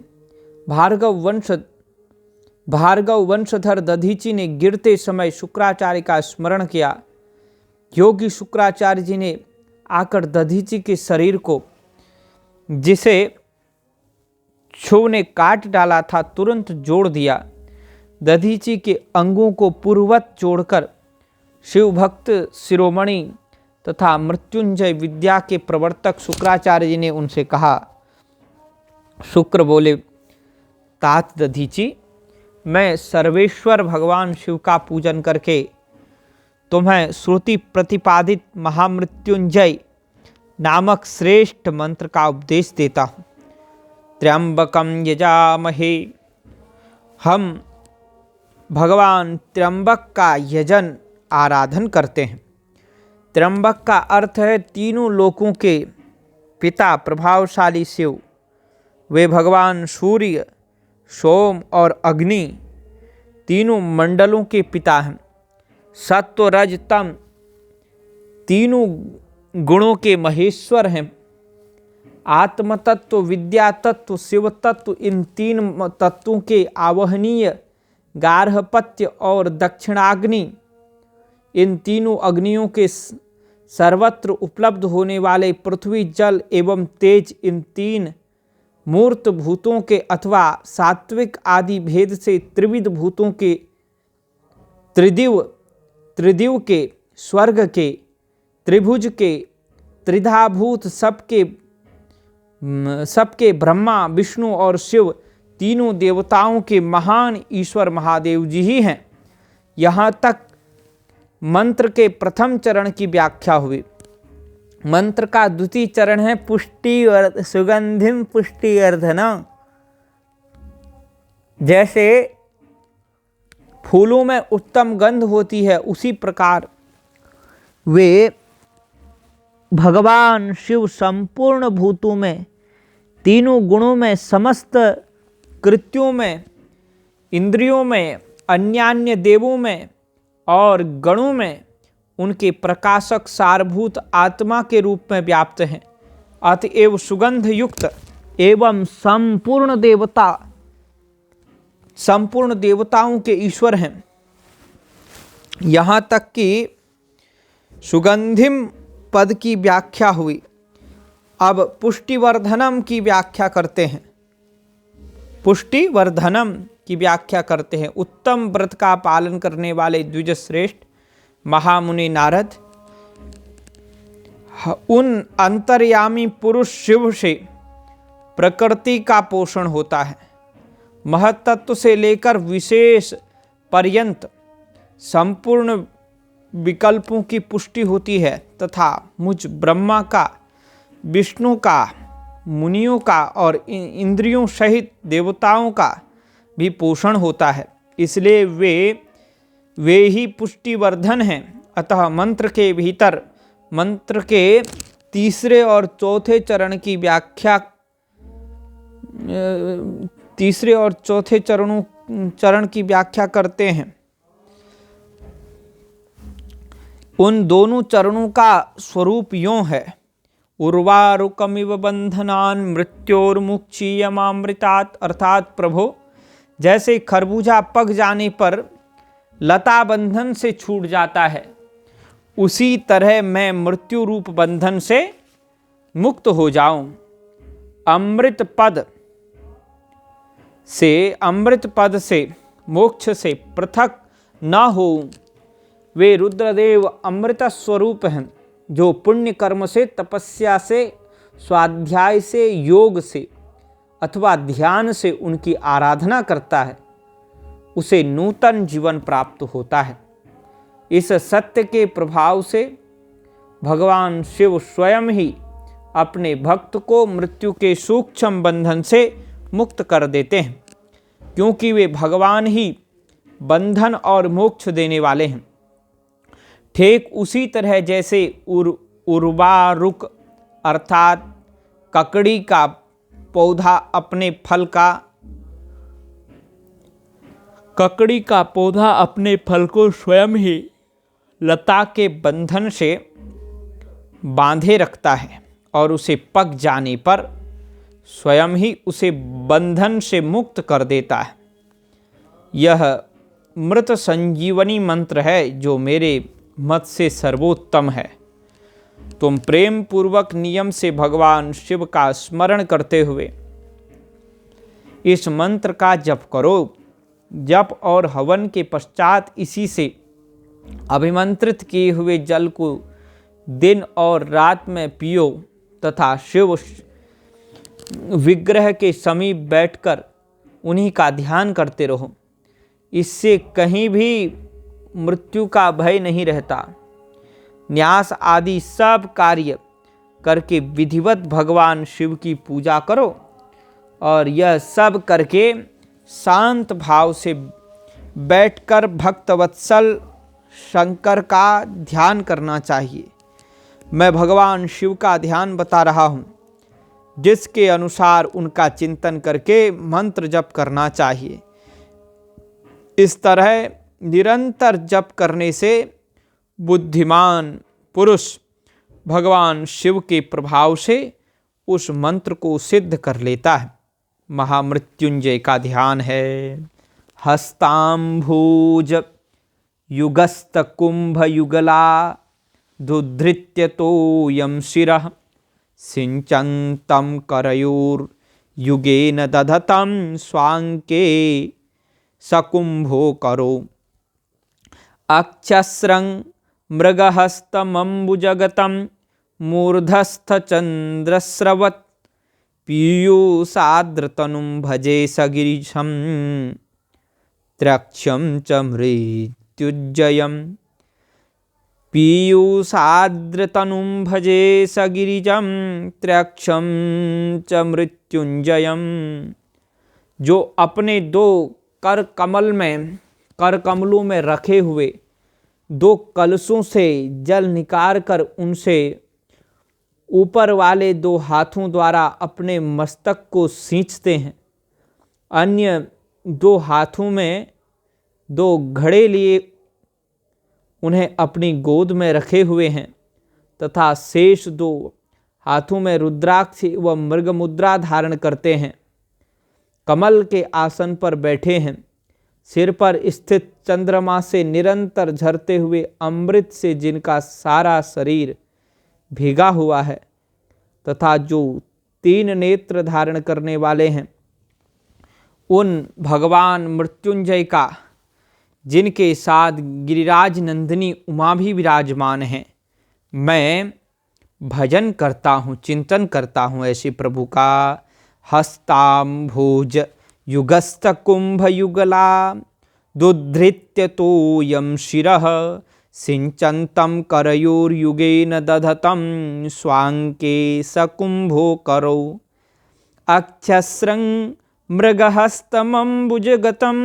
भार्गव वंशधर दधीचि ने गिरते समय शुक्राचार्य का स्मरण किया। योगी शुक्राचार्य जी ने आकर दधीचि के शरीर को, जिसे क्षुभ ने काट डाला था, तुरंत जोड़ दिया। दधीचि के अंगों को पूर्ववत जोड़कर शिवभक्त शिरोमणि तथा मृत्युंजय विद्या के प्रवर्तक शुक्राचार्य जी ने उनसे कहा। शुक्र बोले, तात दधीचि, मैं सर्वेश्वर भगवान शिव का पूजन करके तुम्हें श्रुति प्रतिपादित महामृत्युंजय नामक श्रेष्ठ मंत्र का उपदेश देता हूँ। त्र्यंबकम यजामहे, हम भगवान त्र्यंबक का यजन आराधन करते हैं। त्र्यंबक का अर्थ है तीनों लोकों के पिता प्रभावशाली शिव। वे भगवान सूर्य, सोम और अग्नि तीनों मंडलों के पिता हैं। सत्व, रज, तम तीनों गुणों के महेश्वर हैं। आत्म तत्व, विद्या तत्व, शिव तत्व, इन 3 तत्वों के आवाहनीय गार्हपत्य और दक्षिणाग्नि, इन तीनों अग्नियों के सर्वत्र उपलब्ध होने वाले पृथ्वी, जल एवं तेज, इन 3 मूर्त भूतों के अथवा सात्विक आदि भेद से त्रिविध भूतों के, त्रिदिव के, स्वर्ग के, त्रिभुज के, त्रिधाभूत सबके ब्रह्मा, विष्णु और शिव तीनों देवताओं के महान ईश्वर महादेव जी ही हैं। यहाँ तक मंत्र के प्रथम चरण की व्याख्या हुई। मंत्र का द्वितीय चरण है पुष्टि और सुगंधिम पुष्टि अर्धना। जैसे फूलों में उत्तम गंध होती है, उसी प्रकार वे भगवान शिव संपूर्ण भूतों में, तीनों गुणों में, समस्त कृत्यों में, इंद्रियों में, अन्यान्य देवों में और गणों में उनके प्रकाशक सारभूत आत्मा के रूप में व्याप्त हैं। अतएव सुगंध युक्त एवं संपूर्ण देवताओं के ईश्वर हैं। यहाँ तक कि सुगंधिम पद की व्याख्या हुई। अब पुष्टिवर्धनम की व्याख्या करते हैं। पुष्टिवर्धनम की व्याख्या करते हैं। उत्तम व्रत का पालन करने वाले द्विज श्रेष्ठ महामुनि नारद उन अंतर्यामी पुरुष शिव से प्रकृति का पोषण होता है। महत्तत्व से लेकर विशेष पर्यंत संपूर्ण विकल्पों की पुष्टि होती है तथा मुझ ब्रह्मा का, विष्णु का, मुनियों का और इंद्रियों सहित देवताओं का भी पोषण होता है। इसलिए वे ही पुष्टिवर्धन हैं। अतः मंत्र के भीतर मंत्र के तीसरे और चौथे चरण की व्याख्या करते हैं। उन दोनों चरणों का स्वरूप यों है। उर्वारुकमिव बंधनान मृत्योर्मुक्षीयमामृतात्। अर्थात प्रभो, जैसे खरबूजा पक जाने पर लता बंधन से छूट जाता है, उसी तरह मैं मृत्यु रूप बंधन से मुक्त हो जाऊं। अमृत पद से मोक्ष से पृथक न हो। वे रुद्रदेव अमृत स्वरूप हैं, जो पुण्य कर्म से, तपस्या से, स्वाध्याय से, योग से अथवा ध्यान से उनकी आराधना करता है, उसे नूतन जीवन प्राप्त होता है। इस सत्य के प्रभाव से भगवान शिव स्वयं ही अपने भक्त को मृत्यु के सूक्ष्म बंधन से मुक्त कर देते हैं, क्योंकि वे भगवान ही बंधन और मोक्ष देने वाले हैं। ठीक उसी तरह जैसे उर्वारुक अर्थात ककड़ी का पौधा अपने फल को स्वयं ही लता के बंधन से बांधे रखता है और उसे पक जाने पर स्वयं ही उसे बंधन से मुक्त कर देता है। यह मृत संजीवनी मंत्र है, जो मेरे मत से सर्वोत्तम है। तुम प्रेम पूर्वक नियम से भगवान शिव का स्मरण करते हुए इस मंत्र का जप करो। जप और हवन के पश्चात इसी से अभिमंत्रित किए हुए जल को दिन और रात में पियो तथा शिव विग्रह के समीप बैठकर उन्हीं का ध्यान करते रहो। इससे कहीं भी मृत्यु का भय नहीं रहता। न्यास आदि सब कार्य करके विधिवत भगवान शिव की पूजा करो और यह सब करके शांत भाव से बैठकर भक्तवत्सल शंकर का ध्यान करना चाहिए। मैं भगवान शिव का ध्यान बता रहा हूँ, जिसके अनुसार उनका चिंतन करके मंत्र जप करना चाहिए। इस तरह निरंतर जप करने से बुद्धिमान पुरुष भगवान शिव के प्रभाव से उस मंत्र को सिद्ध कर लेता है। महामृत्युंजय का ध्यान है। हस्ताम्भुज युगस्त कुंभ युगला दुधृत्य तोयम शिरः सिंचन्तं करयोर युगेन दधतं स्वांके सकुंभो करो। अक्षस्रं मृगहस्तमम्बुजगतं मूर्धस्थचन्द्रस्रवत् पीयूषाद्रतनुं भजे सगिरिशं त्रयक्षं च मृत्युञ्जयम्। पीयूषाद्रतनुं भजे सगिरिजं त्रयक्षं च मृत्युञ्जयम्। जो अपने दो कर कमलों में रखे हुए दो कलशों से जल निकाल कर उनसे ऊपर वाले दो हाथों द्वारा अपने मस्तक को सींचते हैं, अन्य दो हाथों में दो घड़े लिए उन्हें अपनी गोद में रखे हुए हैं तथा शेष 2 हाथों में रुद्राक्ष व मृग मुद्रा धारण करते हैं। कमल के आसन पर बैठे हैं। सिर पर स्थित चंद्रमा से निरंतर झरते हुए अमृत से जिनका सारा शरीर भीगा हुआ है तथा जो 3 नेत्र धारण करने वाले हैं, उन भगवान मृत्युंजय का, जिनके साथ गिरिराज नंदिनी उमा भी विराजमान हैं, मैं भजन करता हूँ, चिंतन करता हूँ ऐसे प्रभु का। हस्ताम्भोज युगस्त कुंभ युगला दुधृत्य तोयम शिरः सिंचन्तं करयोर्युगेन दधतं स्वांके सकुंभो करो अक्षस्रं मृगहस्तमम्बुजगतं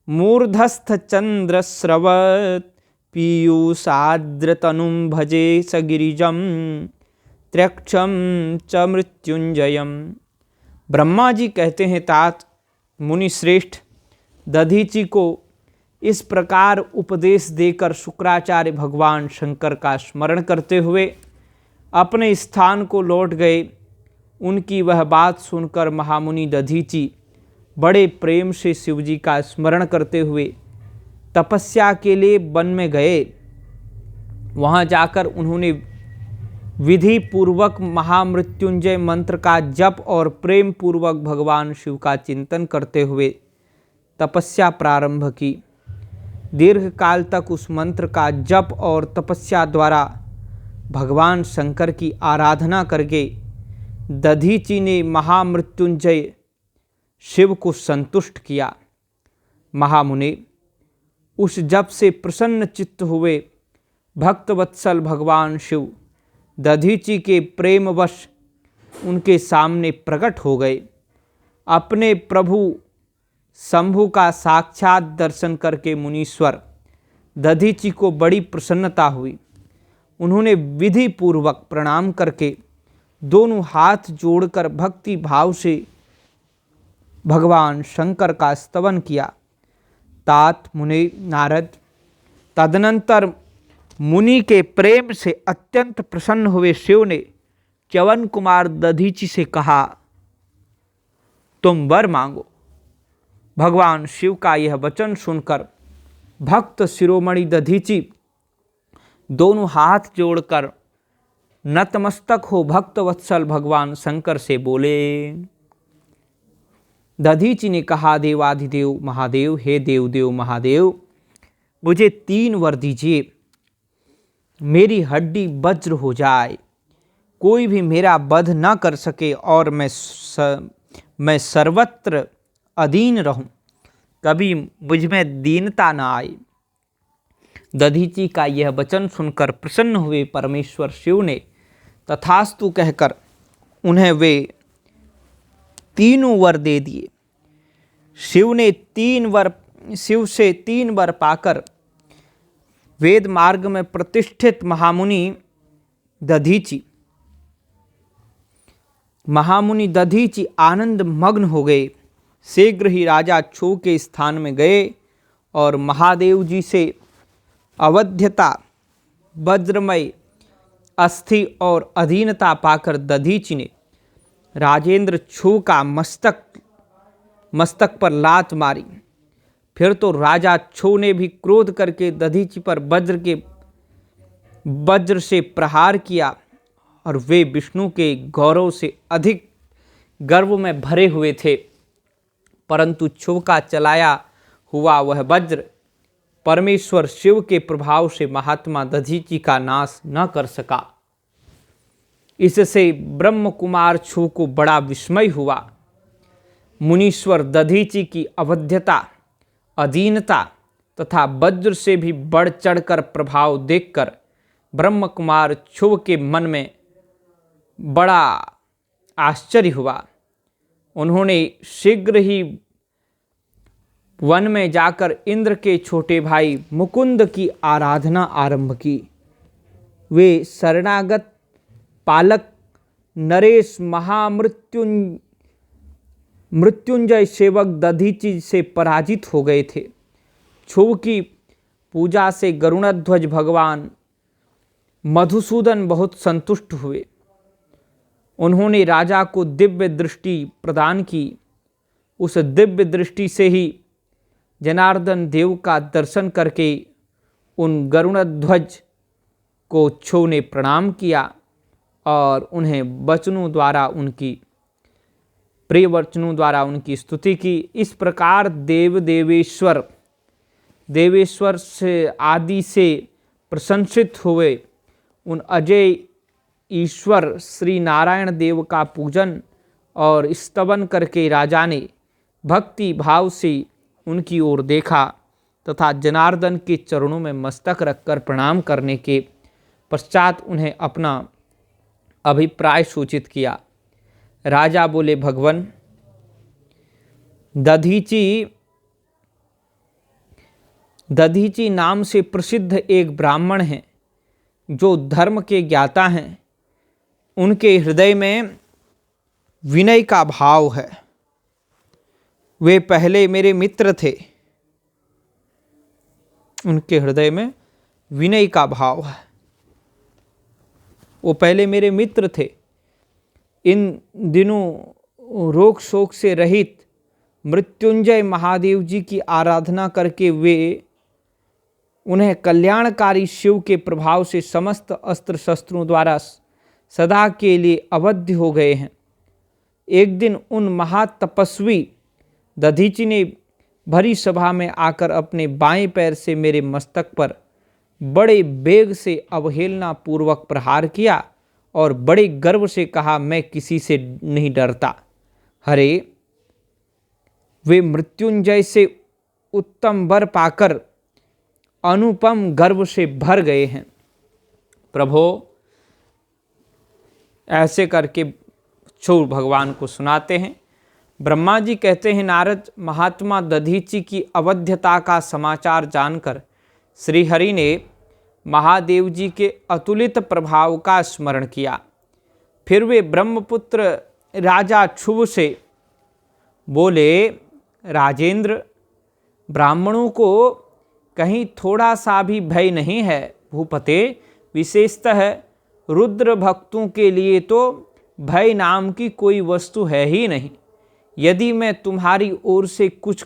मूर्धस्थ चंद्रस्रवत् पीयूषाद्रतनुं भजे सगिरिजं त्र्यक्षं च मृत्युंजयम्। ब्रह्मा जी कहते हैं, तात मुनि श्रेष्ठ, दधीचि को इस प्रकार उपदेश देकर शुक्राचार्य भगवान शंकर का स्मरण करते हुए अपने स्थान को लौट गए। उनकी वह बात सुनकर महामुनि दधीचि बड़े प्रेम से शिवजी का स्मरण करते हुए तपस्या के लिए वन में गए। वहाँ जाकर उन्होंने विधि पूर्वक महामृत्युंजय मंत्र का जप और प्रेम पूर्वक भगवान शिव का चिंतन करते हुए तपस्या प्रारंभ की। दीर्घ काल तक उस मंत्र का जप और तपस्या द्वारा भगवान शंकर की आराधना करके दधीचि ने महामृत्युंजय शिव को संतुष्ट किया। महामुनि उस जप से प्रसन्न चित्त हुए भक्तवत्सल भगवान शिव दधीचि के प्रेमवश उनके सामने प्रकट हो गए। अपने प्रभु शंभु का साक्षात दर्शन करके मुनीश्वर दधीचि को बड़ी प्रसन्नता हुई। उन्होंने विधि पूर्वक प्रणाम करके दोनों हाथ जोड़कर भक्ति भाव से भगवान शंकर का स्तवन किया। तात मुनि नारद तदनंतर मुनि के प्रेम से अत्यंत प्रसन्न हुए शिव ने च्यवन कुमार दधीचि से कहा, तुम वर मांगो। भगवान शिव का यह वचन सुनकर भक्त शिरोमणि दधीचि दोनों हाथ जोड़कर नतमस्तक हो भक्तवत्सल भगवान शंकर से बोले। दधीचि ने कहा, देवाधिदेव महादेव, हे देवदेव महादेव, मुझे 3 वर दीजिए। मेरी हड्डी वज्र हो जाए, कोई भी मेरा वध न कर सके और मैं सर्वत्र अधीन रहूं, कभी मुझ में दीनता न आए। दधीचि का यह वचन सुनकर प्रसन्न हुए परमेश्वर शिव ने तथास्तु कहकर उन्हें वे 3 वर दे दिए। शिव से 3 वर पाकर वेद मार्ग में प्रतिष्ठित महामुनि दधीचि आनंद मग्न हो गए। शीघ्र ही राजा छू के स्थान में गए और महादेव जी से अवध्यता, वज्रमय अस्थि और अधीनता पाकर दधीचि ने राजेंद्र छू का मस्तक पर लात मारी। फिर तो राजा छू ने भी क्रोध करके दधीचि पर वज्र से प्रहार किया और वे विष्णु के गौरव से अधिक गर्व में भरे हुए थे, परंतु छू का चलाया हुआ वह वज्र परमेश्वर शिव के प्रभाव से महात्मा दधीचि का नाश न कर सका। इससे ब्रह्म कुमार छू को बड़ा विस्मय हुआ। मुनीश्वर दधीचि की अवध्यता, अधीनता तथा वज्र से भी बढ़ चढ़कर प्रभाव देखकर ब्रह्म कुमार छू के मन में बड़ा आश्चर्य हुआ। उन्होंने शीघ्र ही वन में जाकर इंद्र के छोटे भाई मुकुंद की आराधना आरंभ की। वे शरणागत पालक नरेश मृत्युंजय सेवक दधीचि से पराजित हो गए थे। छू की पूजा से गरुड़ध्वज भगवान मधुसूदन बहुत संतुष्ट हुए। उन्होंने राजा को दिव्य दृष्टि प्रदान की। उस दिव्य दृष्टि से ही जनार्दन देव का दर्शन करके उन गरुड़ध्वज को छो ने प्रणाम किया और उन्हें वचनों द्वारा उनकी प्रिय वचनों द्वारा उनकी स्तुति की। इस प्रकार देवेश्वर से आदि से प्रशंसित हुए उन अजय ईश्वर श्री नारायण देव का पूजन और स्तवन करके राजा ने भक्ति भाव से उनकी ओर देखा तथा जनार्दन के चरणों में मस्तक रखकर प्रणाम करने के पश्चात उन्हें अपना अभिप्राय सूचित किया। राजा बोले, भगवान, दधीची नाम से प्रसिद्ध एक ब्राह्मण हैं जो धर्म के ज्ञाता हैं। उनके हृदय में विनय का भाव है। वे पहले मेरे मित्र थे। उनके हृदय में विनय का भाव है। वो पहले मेरे मित्र थे। इन दिनों रोग शोक से रहित मृत्युंजय महादेव जी की आराधना करके वे उन्हें कल्याणकारी शिव के प्रभाव से समस्त अस्त्र शस्त्रों द्वारा सदा के लिए अवध्य हो गए हैं। एक दिन उन महातपस्वी दधीची ने भरी सभा में आकर अपने बाएं पैर से मेरे मस्तक पर बड़े वेग से अवहेलना पूर्वक प्रहार किया और बड़े गर्व से कहा, मैं किसी से नहीं डरता। हरे, वे मृत्युंजय से उत्तम वर पाकर अनुपम गर्व से भर गए हैं। प्रभो, ऐसे करके छो भगवान को सुनाते हैं। ब्रह्मा जी कहते हैं, नारद, महात्मा दधीची की अवध्यता का समाचार जानकर श्रीहरि ने महादेव जी के अतुलित प्रभाव का स्मरण किया। फिर वे ब्रह्मपुत्र राजा क्षुभ से बोले, राजेंद्र, ब्राह्मणों को कहीं थोड़ा सा भी भय नहीं है। भूपते, विशेषतः रुद्र भक्तों के लिए तो भय नाम की कोई वस्तु है ही नहीं। यदि मैं तुम्हारी ओर से कुछ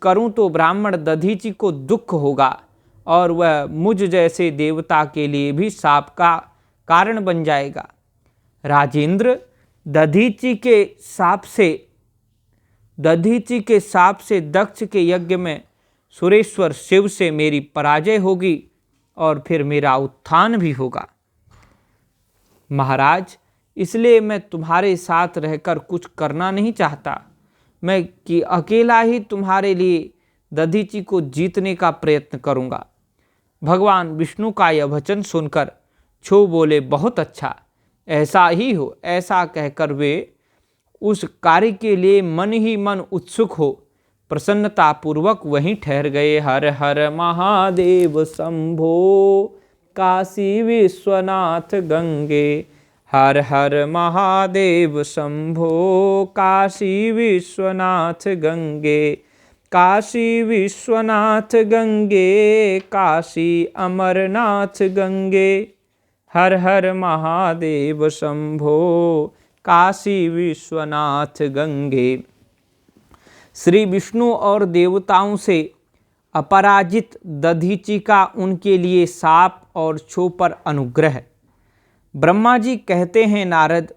करूं तो ब्राह्मण दधीची को दुख होगा और वह मुझ जैसे देवता के लिए भी शाप का कारण बन जाएगा। राजेंद्र, दधीची के शाप से दक्ष के यज्ञ में सुरेश्वर शिव से मेरी पराजय होगी और फिर मेरा उत्थान भी होगा। महाराज, इसलिए मैं तुम्हारे साथ रहकर कुछ करना नहीं चाहता। मैं कि अकेला ही तुम्हारे लिए दधीची को जीतने का प्रयत्न करूंगा। भगवान विष्णु का यह वचन सुनकर छो बोले, बहुत अच्छा, ऐसा ही हो। ऐसा कहकर वे उस कार्य के लिए मन ही मन उत्सुक हो प्रसन्नता पूर्वक वहीं ठहर गए। हर हर महादेव शंभो काशी विश्वनाथ गंगे। हर हर महादेव शंभो काशी विश्वनाथ गंगे। काशी विश्वनाथ गंगे, काशी अमरनाथ गंगे। हर हर महादेव शंभो काशी विश्वनाथ गंगे। श्री विष्णु और देवताओं से अपराजित दधीची का उनके लिए शाप और छो पर अनुग्रह। ब्रह्मा जी कहते हैं, नारद,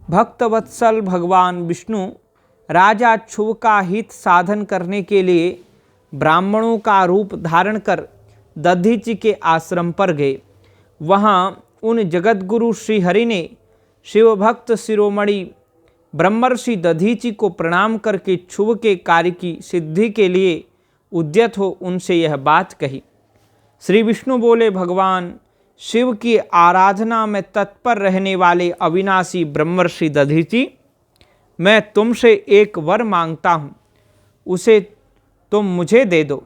भक्तवत्सल भगवान विष्णु राजा क्षुभ का हित साधन करने के लिए ब्राह्मणों का रूप धारण कर दधीची के आश्रम पर गए। वहाँ उन जगतगुरु श्रीहरि ने शिवभक्त शिरोमणि ब्रह्मर्षि दधीची को प्रणाम करके क्षुभ के कार्य की सिद्धि के लिए उद्यत हो उनसे यह बात कही। श्री विष्णु बोले, भगवान शिव की आराधना में तत्पर रहने वाले अविनाशी ब्रह्मर्षि दधीची, मैं तुमसे एक वर मांगता हूँ, उसे तुम मुझे दे दो।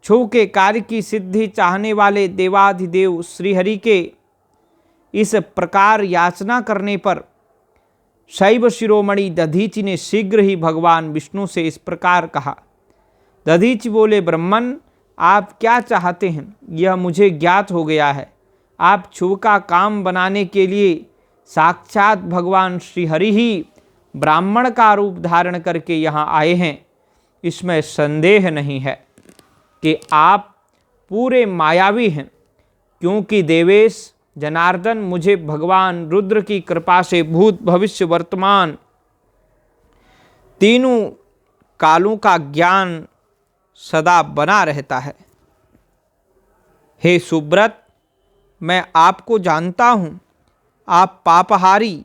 क्षुभ के कार्य की सिद्धि चाहने वाले देवाधिदेव श्रीहरि के इस प्रकार याचना करने पर शैव शिरोमणि दधीची ने शीघ्र ही भगवान विष्णु से इस प्रकार कहा। दधीची बोले, ब्रह्मन, आप क्या चाहते हैं यह मुझे ज्ञात हो गया है। आप शुभ का काम बनाने के लिए साक्षात भगवान श्रीहरि ही ब्राह्मण का रूप धारण करके यहाँ आए हैं। इसमें संदेह नहीं है कि आप पूरे मायावी हैं, क्योंकि देवेश जनार्दन मुझे भगवान रुद्र की कृपा से भूत भविष्य वर्तमान तीनों कालों का ज्ञान सदा बना रहता है। हे सुब्रत, मैं आपको जानता हूँ। आप पापहारी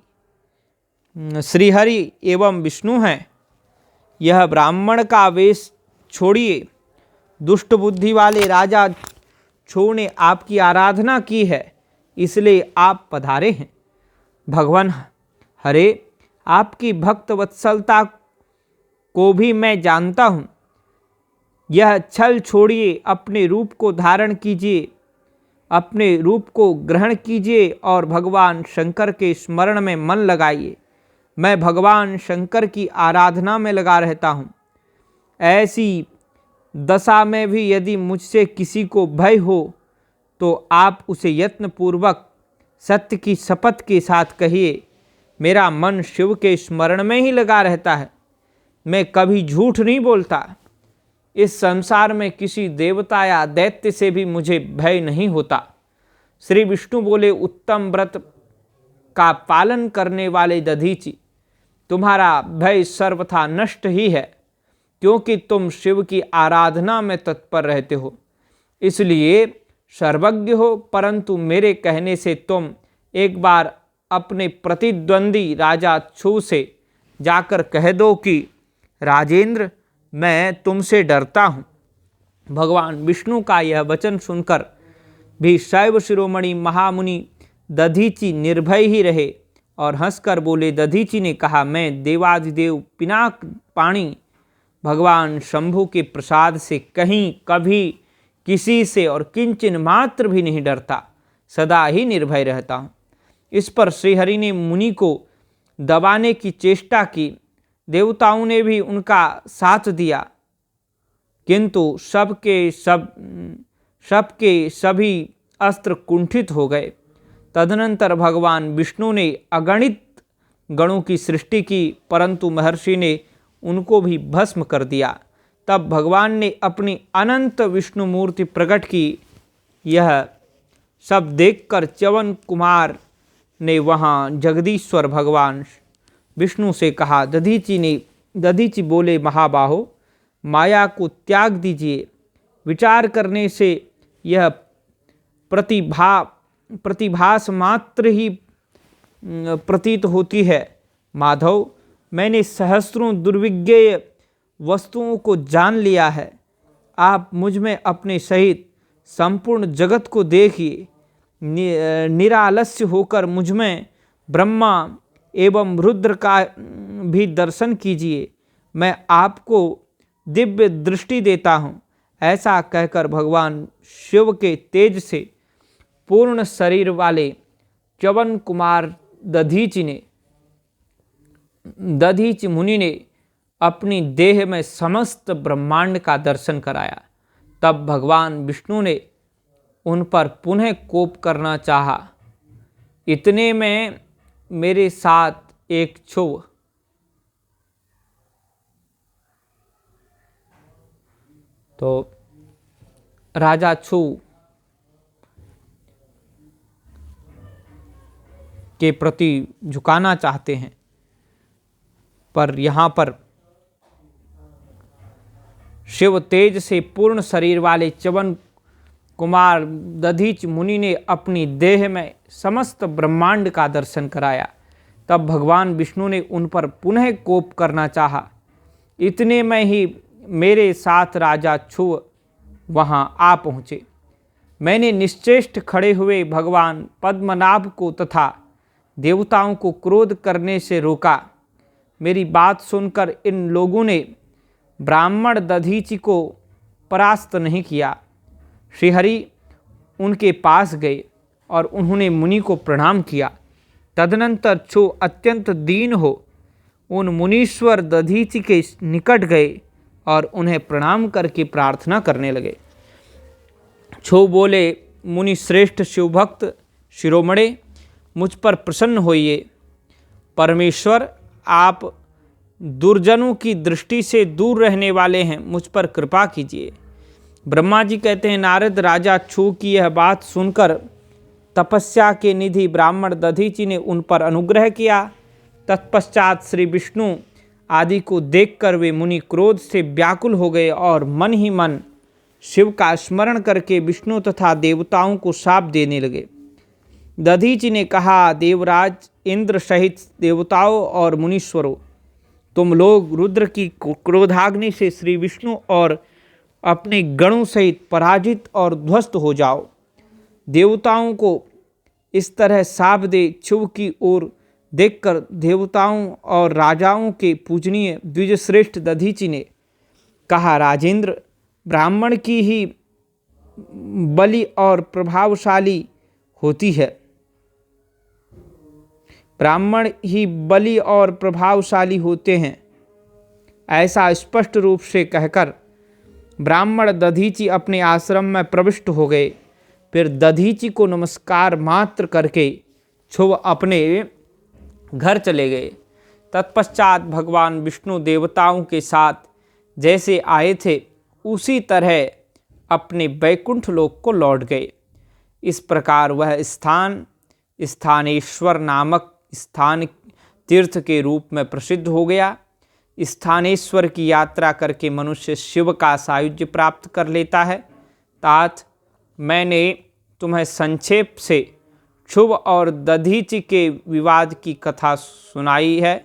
श्रीहरि एवं विष्णु हैं। यह ब्राह्मण का वेश छोड़िए। दुष्ट बुद्धि वाले राजा छो ने आपकी आराधना की है, इसलिए आप पधारे हैं। भगवान हरे, आपकी भक्त वत्सलता को भी मैं जानता हूँ। यह छल छोड़िए, अपने रूप को धारण कीजिए, अपने रूप को ग्रहण कीजिए और भगवान शंकर के स्मरण में मन लगाइए। मैं भगवान शंकर की आराधना में लगा रहता हूँ। ऐसी दशा में भी यदि मुझसे किसी को भय हो तो आप उसे यत्नपूर्वक सत्य की शपथ के साथ कहिए, मेरा मन शिव के स्मरण में ही लगा रहता है। मैं कभी झूठ नहीं बोलता। इस संसार में किसी देवता या दैत्य से भी मुझे भय नहीं होता। श्री विष्णु बोले, उत्तम व्रत का पालन करने वाले दधीचि, तुम्हारा भय सर्वथा नष्ट ही है, क्योंकि तुम शिव की आराधना में तत्पर रहते हो, इसलिए सर्वज्ञ हो। परंतु मेरे कहने से तुम एक बार अपने प्रतिद्वंदी राजा छू से जाकर कह दो कि राजेंद्र, मैं तुमसे डरता हूँ। भगवान विष्णु का यह वचन सुनकर भी शैव शिरोमणि महामुनि दधीचि निर्भय ही रहे और हंसकर बोले। दधीचि ने कहा, मैं देवादिदेव पिनाक पाणी भगवान शंभु के प्रसाद से कहीं कभी किसी से और किंचन मात्र भी नहीं डरता, सदा ही निर्भय रहता हूँ। इस पर श्रीहरि ने मुनि को दबाने की चेष्टा की। देवताओं ने भी उनका साथ दिया, किंतु सबके सभी अस्त्र कुंठित हो गए। तदनंतर भगवान विष्णु ने अगणित गणों की सृष्टि की, परंतु महर्षि ने उनको भी भस्म कर दिया। तब भगवान ने अपनी अनंत विष्णु मूर्ति प्रकट की। यह सब देखकर च्यवन कुमार ने वहाँ जगदीश्वर भगवान विष्णु से कहा। दधीचि बोले, महाबाहो, माया को त्याग दीजिए। विचार करने से यह प्रतिभास मात्र ही प्रतीत होती है। माधव, मैंने सहस्रों दुर्विज्ञेय वस्तुओं को जान लिया है। आप मुझ में अपने सहित संपूर्ण जगत को देखिए। निरालस्य होकर मुझ में ब्रह्मा एवं रुद्र का भी दर्शन कीजिए। मैं आपको दिव्य दृष्टि देता हूँ। ऐसा कहकर भगवान शिव के तेज से पूर्ण शरीर वाले च्यवन कुमार दधीचि मुनि ने अपनी देह में समस्त ब्रह्मांड का दर्शन कराया। तब भगवान विष्णु ने उन पर पुनः कोप करना चाहा। इतने में मेरे साथ एक छुव तो राजा छू के प्रति झुकाना चाहते हैं, पर यहाँ पर शिव तेज से पूर्ण शरीर वाले च्यवन कुमार दधीचि मुनि ने अपनी देह में समस्त ब्रह्मांड का दर्शन कराया। तब भगवान विष्णु ने उन पर पुनः कोप करना चाहा। इतने में ही मेरे साथ राजा छुव वहाँ आ पहुँचे। मैंने निश्चेष्ट खड़े हुए भगवान पद्मनाभ को तथा देवताओं को क्रोध करने से रोका। मेरी बात सुनकर इन लोगों ने ब्राह्मण दधीचि को परास्त नहीं किया। श्रीहरि उनके पास गए और उन्होंने मुनि को प्रणाम किया। तदनंतर छो अत्यंत दीन हो उन मुनीश्वर दधीचि के निकट गए और उन्हें प्रणाम करके प्रार्थना करने लगे। छो बोले, मुनि श्रेष्ठ शिवभक्त शिरोमणे, मुझ पर प्रसन्न होइए। परमेश्वर, आप दुर्जनों की दृष्टि से दूर रहने वाले हैं, मुझ पर कृपा कीजिए। ब्रह्मा जी कहते हैं, नारद राजा छू की यह बात सुनकर तपस्या के निधि ब्राह्मण दधीचि ने उन पर अनुग्रह किया। तत्पश्चात श्री विष्णु आदि को देखकर वे मुनि क्रोध से व्याकुल हो गए और मन ही मन शिव का स्मरण करके विष्णु तथा देवताओं को शाप देने लगे। दधीचि ने कहा, देवराज इंद्र सहित देवताओं और मुनीश्वरों, तुम लोग रुद्र की क्रोधाग्नि से श्री विष्णु और अपने गणों सहित पराजित और ध्वस्त हो जाओ। देवताओं को इस तरह शाप दे शिव की ओर देखकर देवताओं और राजाओं के पूजनीय द्विजश्रेष्ठ दधीचि ने कहा, राजेंद्र, ब्राह्मण की ही बलि और प्रभावशाली होती है। ब्राह्मण ही बलि और प्रभावशाली होते हैं। ऐसा स्पष्ट रूप से कहकर ब्राह्मण दधीचि अपने आश्रम में प्रविष्ट हो गए। फिर दधीचि को नमस्कार मात्र करके छुव अपने घर चले गए। तत्पश्चात भगवान विष्णु देवताओं के साथ जैसे आए थे उसी तरह अपने वैकुंठ लोक को लौट गए। इस प्रकार वह स्थान स्थानेश्वर नामक स्थान तीर्थ के रूप में प्रसिद्ध हो गया। स्थानेश्वर की यात्रा करके मनुष्य शिव का सायुज्य प्राप्त कर लेता है। तात, मैंने तुम्हें संक्षेप से शुभ और दधीचि के विवाद की कथा सुनाई है।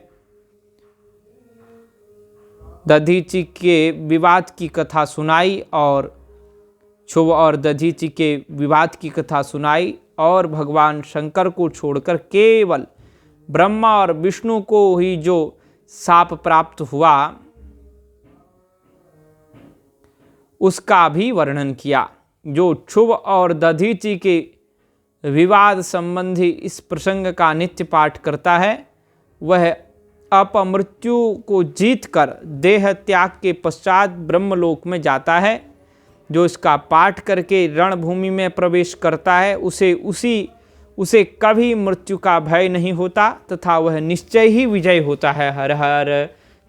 दधीचि के विवाद की कथा सुनाई और शुभ और दधीचि के विवाद की कथा सुनाई और भगवान शंकर को छोड़कर केवल ब्रह्मा और विष्णु को ही जो शाप प्राप्त हुआ उसका भी वर्णन किया। जो शुभ और दधीचि के विवाद संबंधी इस प्रसंग का नित्य पाठ करता है वह अपमृत्यु को जीतकर देह त्याग के पश्चात ब्रह्मलोक में जाता है। जो इसका पाठ करके रणभूमि में प्रवेश करता है उसे कभी मृत्यु का भय नहीं होता तथा वह निश्चय ही विजय होता है। हर हर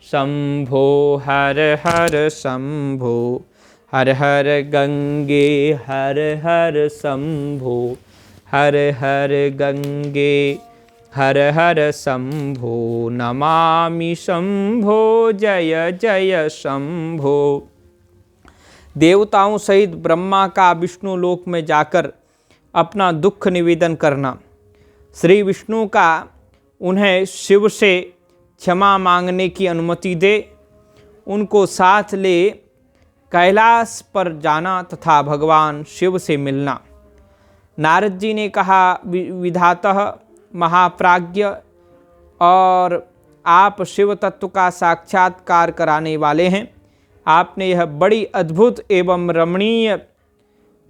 शंभो हर हर शंभो, हर हर गंगे हर हर शंभो, हर हर गंगे हर हर शंभो, नमामि शंभो जय जय शंभो। देवताओं सहित ब्रह्मा का विष्णु लोक में जाकर अपना दुख निवेदन करना, श्री विष्णु का उन्हें शिव से क्षमा मांगने की अनुमति दे, उनको साथ ले कैलाश पर जाना तथा भगवान शिव से मिलना। नारद जी ने कहा, विधातः महाप्राज्ञ और आप शिव तत्व का साक्षात्कार कराने वाले हैं। आपने यह बड़ी अद्भुत एवं रमणीय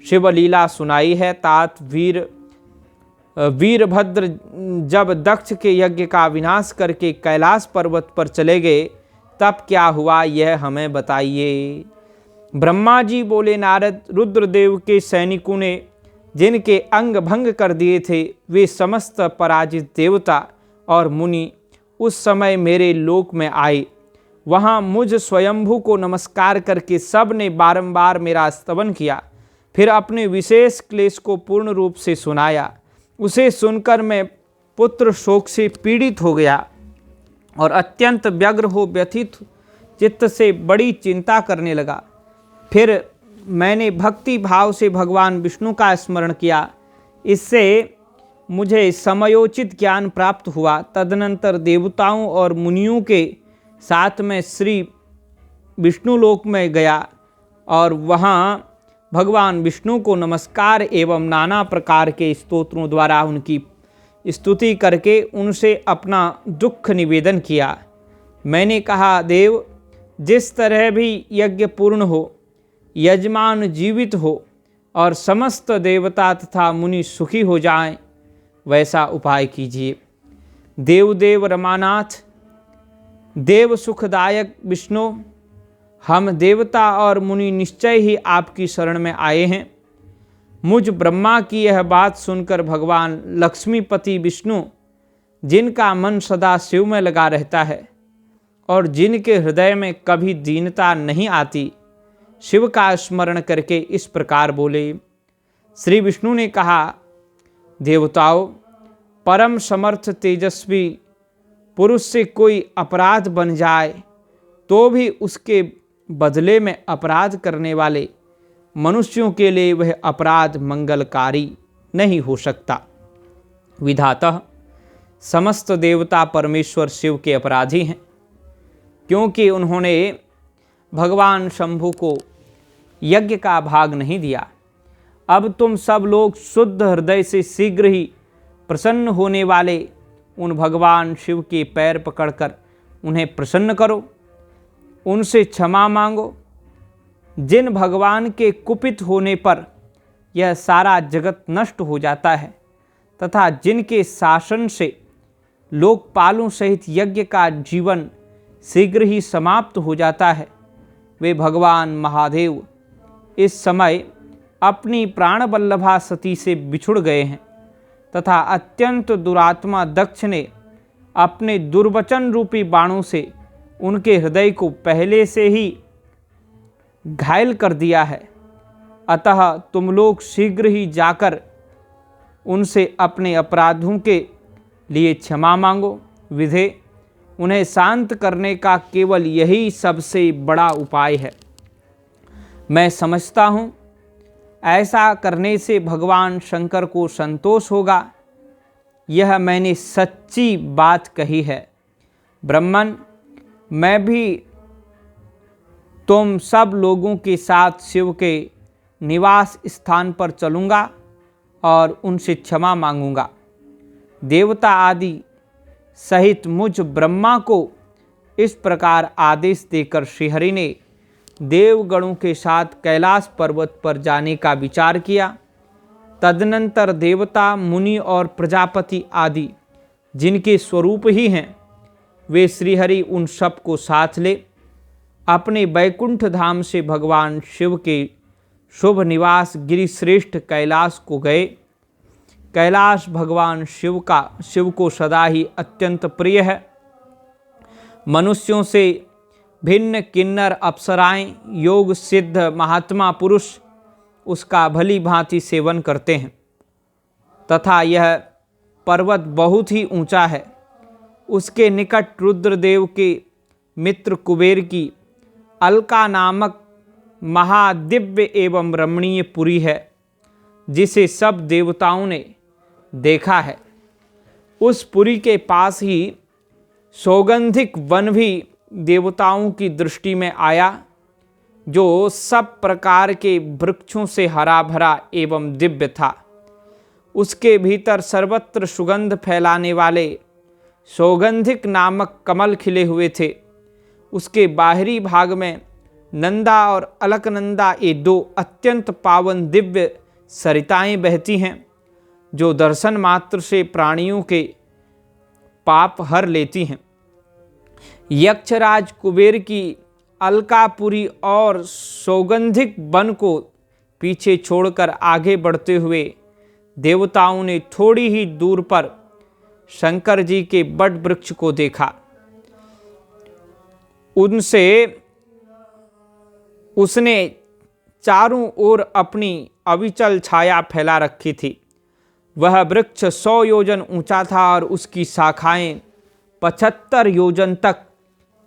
शिवलीला सुनाई है। तात, वीरभद्र जब दक्ष के यज्ञ का विनाश करके कैलाश पर्वत पर चले गए तब क्या हुआ यह हमें बताइए। ब्रह्मा जी बोले, नारद, रुद्रदेव के सैनिकों ने जिनके अंग भंग कर दिए थे वे समस्त पराजित देवता और मुनि उस समय मेरे लोक में आए। वहाँ मुझ स्वयंभू को नमस्कार करके सब ने बारंबार मेरा स्तवन किया। फिर अपने विशेष क्लेश को पूर्ण रूप से सुनाया। उसे सुनकर मैं पुत्र शोक से पीड़ित हो गया और अत्यंत व्यग्र हो व्यथित चित्त से बड़ी चिंता करने लगा। फिर मैंने भक्ति भाव से भगवान विष्णु का स्मरण किया। इससे मुझे समयोचित ज्ञान प्राप्त हुआ। तदनंतर देवताओं और मुनियों के साथ में श्री विष्णु लोक में गया और वहाँ भगवान विष्णु को नमस्कार एवं नाना प्रकार के स्तोत्रों द्वारा उनकी स्तुति करके उनसे अपना दुख निवेदन किया। मैंने कहा, देव, जिस तरह भी यज्ञ पूर्ण हो, यजमान जीवित हो और समस्त देवता तथा मुनि सुखी हो जाएं, वैसा उपाय कीजिए। देवदेव रमानाथ, देव सुखदायक विष्णु, हम देवता और मुनि निश्चय ही आपकी शरण में आए हैं। मुझ ब्रह्मा की यह बात सुनकर भगवान लक्ष्मीपति विष्णु, जिनका मन सदा शिव में लगा रहता है और जिनके हृदय में कभी दीनता नहीं आती, शिव का स्मरण करके इस प्रकार बोले। श्री विष्णु ने कहा, देवताओं, परम समर्थ तेजस्वी पुरुष से कोई अपराध बन जाए तो भी उसके बदले में अपराध करने वाले मनुष्यों के लिए वह अपराध मंगलकारी नहीं हो सकता। विधातः समस्त देवता परमेश्वर शिव के अपराधी हैं, क्योंकि उन्होंने भगवान शंभु को यज्ञ का भाग नहीं दिया। अब तुम सब लोग शुद्ध हृदय से शीघ्र ही प्रसन्न होने वाले उन भगवान शिव के पैर पकड़कर उन्हें प्रसन्न करो, उनसे क्षमा मांगो। जिन भगवान के कुपित होने पर यह सारा जगत नष्ट हो जाता है तथा जिनके शासन से लोकपालों सहित यज्ञ का जीवन शीघ्र ही समाप्त हो जाता है, वे भगवान महादेव इस समय अपनी प्राणवल्लभा सती से बिछुड़ गए हैं तथा अत्यंत दुरात्मा दक्ष ने अपने दुर्वचन रूपी बाणों से उनके हृदय को पहले से ही घायल कर दिया है। अतः तुम लोग शीघ्र ही जाकर उनसे अपने अपराधों के लिए क्षमा मांगो। विधे, उन्हें शांत करने का केवल यही सबसे बड़ा उपाय है। मैं समझता हूँ ऐसा करने से भगवान शंकर को संतोष होगा। यह मैंने सच्ची बात कही है। ब्रह्मन, मैं भी तुम सब लोगों के साथ शिव के निवास स्थान पर चलूँगा और उनसे क्षमा मांगूंगा। देवता आदि सहित मुझ ब्रह्मा को इस प्रकार आदेश देकर श्रीहरि ने देवगणों के साथ कैलाश पर्वत पर जाने का विचार किया। तदनंतर देवता, मुनि और प्रजापति आदि जिनके स्वरूप ही हैं, वे श्रीहरि उन सब को साथ ले अपने बैकुंठ धाम से भगवान शिव के शुभ निवास गिरिश्रेष्ठ कैलाश को गए। कैलाश भगवान शिव को सदा ही अत्यंत प्रिय है। मनुष्यों से भिन्न किन्नर अप्सराएं, योग सिद्ध महात्मा पुरुष उसका भली भांति सेवन करते हैं तथा यह पर्वत बहुत ही ऊंचा है। उसके निकट रुद्रदेव के मित्र कुबेर की अलका नामक महादिव्य एवं रमणीय पुरी है, जिसे सब देवताओं ने देखा है। उस पुरी के पास ही सौगंधिक वन भी देवताओं की दृष्टि में आया, जो सब प्रकार के वृक्षों से हरा भरा एवं दिव्य था। उसके भीतर सर्वत्र सुगंध फैलाने वाले सौगंधिक नामक कमल खिले हुए थे। उसके बाहरी भाग में नंदा और अलकनंदा ये दो अत्यंत पावन दिव्य सरिताएं बहती हैं, जो दर्शन मात्र से प्राणियों के पाप हर लेती हैं। यक्षराज कुबेर की अलकापुरी और सौगंधिक वन को पीछे छोड़कर आगे बढ़ते हुए देवताओं ने थोड़ी ही दूर पर शंकर जी के बट वृक्ष को देखा। उसने चारों ओर अपनी अविचल छाया फैला रखी थी। वह वृक्ष 100 योजन ऊंचा था और उसकी शाखाएं 75 योजन तक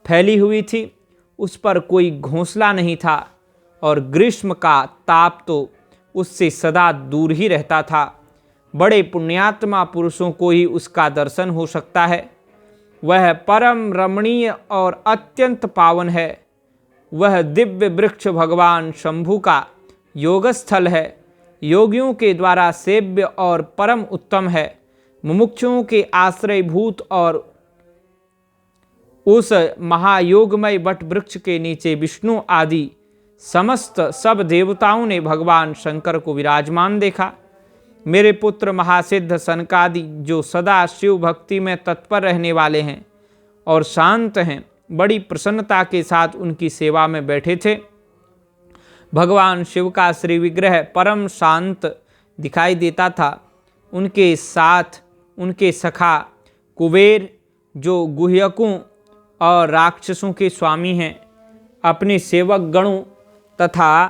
फैली हुई थी। उस पर कोई घोंसला नहीं था और ग्रीष्म का ताप तो उससे सदा दूर ही रहता था। बड़े पुण्यात्मा पुरुषों को ही उसका दर्शन हो सकता है। वह परम रमणीय और अत्यंत पावन है। वह दिव्य वृक्ष भगवान शंभु का योगस्थल है, योगियों के द्वारा सेव्य और परम उत्तम है। मुमुक्षुओं के आश्रयभूत और उस महायोगमय वट वृक्ष के नीचे विष्णु आदि समस्त सब देवताओं ने भगवान शंकर को विराजमान देखा। मेरे पुत्र महासिद्ध सनकादि, जो सदा शिव भक्ति में तत्पर रहने वाले हैं और शांत हैं, बड़ी प्रसन्नता के साथ उनकी सेवा में बैठे थे। भगवान शिव का श्री विग्रह परम शांत दिखाई देता था। उनके साथ उनके सखा कुबेर, जो गुह्यकों और राक्षसों के स्वामी हैं, अपने सेवक गणों तथा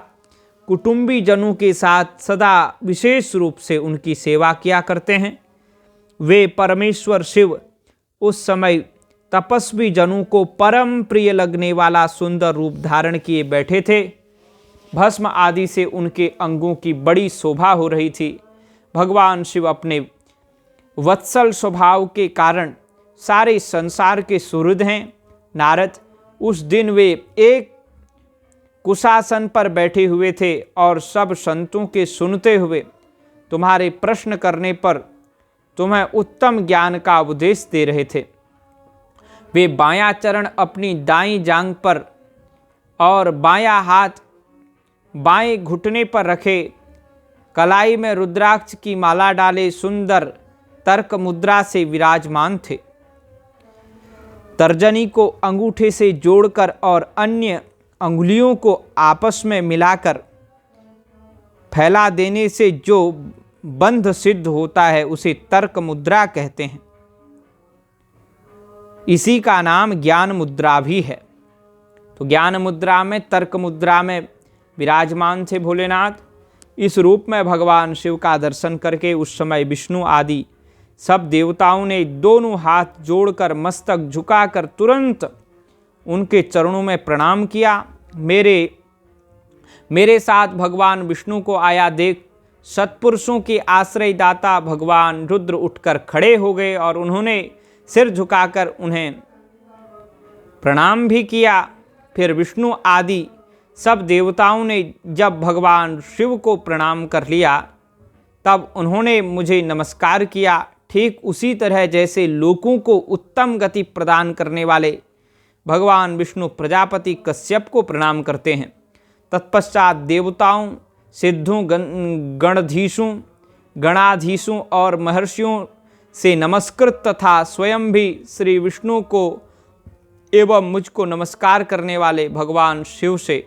कुटुंबी जनों के साथ सदा विशेष रूप से उनकी सेवा किया करते हैं। वे परमेश्वर शिव उस समय तपस्वी जनों को परम प्रिय लगने वाला सुंदर रूप धारण किए बैठे थे। भस्म आदि से उनके अंगों की बड़ी शोभा हो रही थी। भगवान शिव अपने वत्सल स्वभाव के कारण सारे संसार के सुहृद हैं। नारद, उस दिन वे एक कुशासन पर बैठे हुए थे और सब संतों के सुनते हुए तुम्हारे प्रश्न करने पर तुम्हें उत्तम ज्ञान का उपदेश दे रहे थे। वे बायां चरण अपनी दाईं जांघ पर और बायां हाथ बाएं घुटने पर रखे, कलाई में रुद्राक्ष की माला डाले सुंदर तर्क मुद्रा से विराजमान थे। तर्जनी को अंगूठे से जोड़कर और अन्य अंगुलियों को आपस में मिलाकर फैला देने से जो बंध सिद्ध होता है उसे तर्क मुद्रा कहते हैं। इसी का नाम ज्ञान मुद्रा भी है। तो ज्ञान मुद्रा में, तर्क मुद्रा में विराजमान थे भोलेनाथ। इस रूप में भगवान शिव का दर्शन करके उस समय विष्णु आदि सब देवताओं ने दोनों हाथ जोड़कर मस्तक झुकाकर तुरंत उनके चरणों में प्रणाम किया। मेरे साथ भगवान विष्णु को आया देख सत्पुरुषों के आश्रयदाता भगवान रुद्र उठकर खड़े हो गए और उन्होंने सिर झुकाकर उन्हें प्रणाम भी किया। फिर विष्णु आदि सब देवताओं ने जब भगवान शिव को प्रणाम कर लिया तब उन्होंने मुझे नमस्कार किया। ठीक उसी तरह जैसे लोगों को उत्तम गति प्रदान करने वाले भगवान विष्णु प्रजापति कश्यप को प्रणाम करते हैं। तत्पश्चात देवताओं, सिद्धों, गणधीशों, गणाधीशों और महर्षियों से नमस्कृत तथा स्वयं भी श्री विष्णु को एवं मुझको नमस्कार करने वाले भगवान शिव से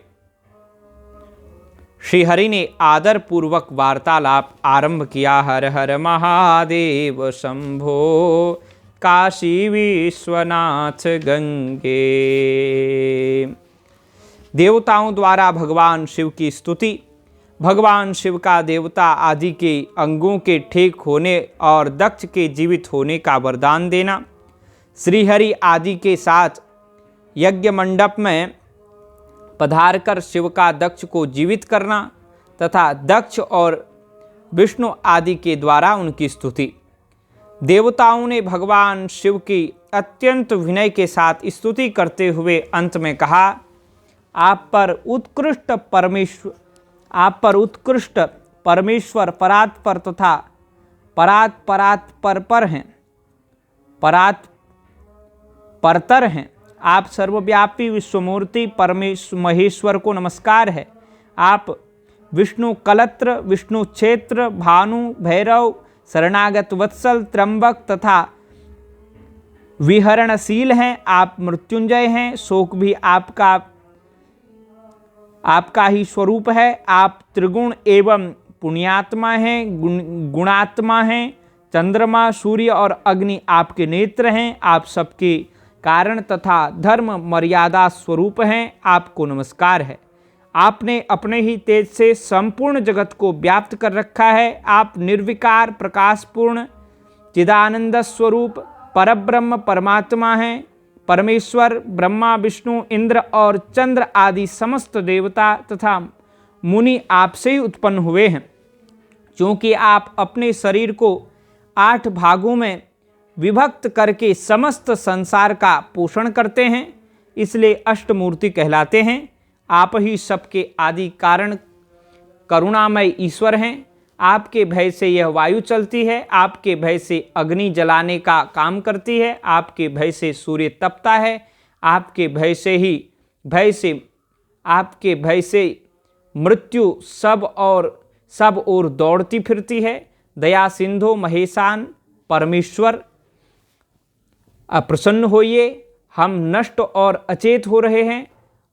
श्रीहरि ने आदर पूर्वक वार्तालाप आरंभ किया। हर हर महादेव शंभो काशी विश्वनाथ गंगे। देवताओं द्वारा भगवान शिव की स्तुति, भगवान शिव का देवता आदि के अंगों के ठीक होने और दक्ष के जीवित होने का वरदान देना, श्रीहरि आदि के साथ यज्ञ मंडप में पधारकर शिव का दक्ष को जीवित करना तथा दक्ष और विष्णु आदि के द्वारा उनकी स्तुति। देवताओं ने भगवान शिव की अत्यंत विनय के साथ स्तुति करते हुए अंत में कहा, आप पर उत्कृष्ट परमेश्वर परात्पर तथा परात्पर हैं, परतर हैं। आप सर्वव्यापी विश्वमूर्ति महेश्वर को नमस्कार है। आप विष्णु कलत्र, विष्णु क्षेत्र, भानु, भैरव, शरणागत वत्सल, त्र्यंबक तथा विहरणशील हैं। आप मृत्युंजय हैं। शोक भी आपका ही स्वरूप है। आप त्रिगुण एवं पुण्यात्मा हैं, गुणात्मा हैं। चंद्रमा, सूर्य और अग्नि आपके नेत्र हैं। आप सबके कारण तथा धर्म मर्यादा स्वरूप हैं। आपको नमस्कार है। आपने अपने ही तेज से संपूर्ण जगत को व्याप्त कर रखा है। आप निर्विकार, प्रकाशपूर्ण, चिदानंद स्वरूप परब्रह्म परमात्मा हैं। परमेश्वर, ब्रह्मा, विष्णु, इंद्र और चंद्र आदि समस्त देवता तथा मुनि आपसे ही उत्पन्न हुए हैं। क्योंकि आप अपने शरीर को 8 भागों में विभक्त करके समस्त संसार का पोषण करते हैं, इसलिए अष्टमूर्ति कहलाते हैं। आप ही सबके आदि कारण करुणामय ईश्वर हैं। आपके भय से यह वायु चलती है। आपके भय से अग्नि जलाने का काम करती है। आपके भय से सूर्य तपता है। आपके भय से मृत्यु सब ओर दौड़ती फिरती है। दया सिंधु महेशान परमेश्वर, अप्रसन्न होइए, हम नष्ट और अचेत हो रहे हैं,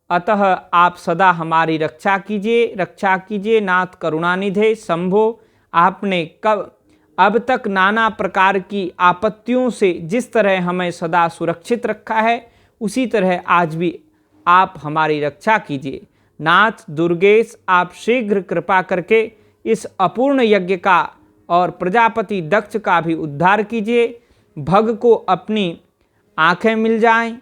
अतः आप सदा हमारी रक्षा कीजिए नाथ करुणानिधे शंभो। आपने कब अब तक नाना प्रकार की आपत्तियों से जिस तरह हमें सदा सुरक्षित रखा है, उसी तरह आज भी आप हमारी रक्षा कीजिए। नाथ दुर्गेश, आप शीघ्र कृपा करके इस अपूर्ण यज्ञ का और प्रजापति दक्ष का भी उद्धार कीजिए। भग को अपनी आंखें मिल जाएं,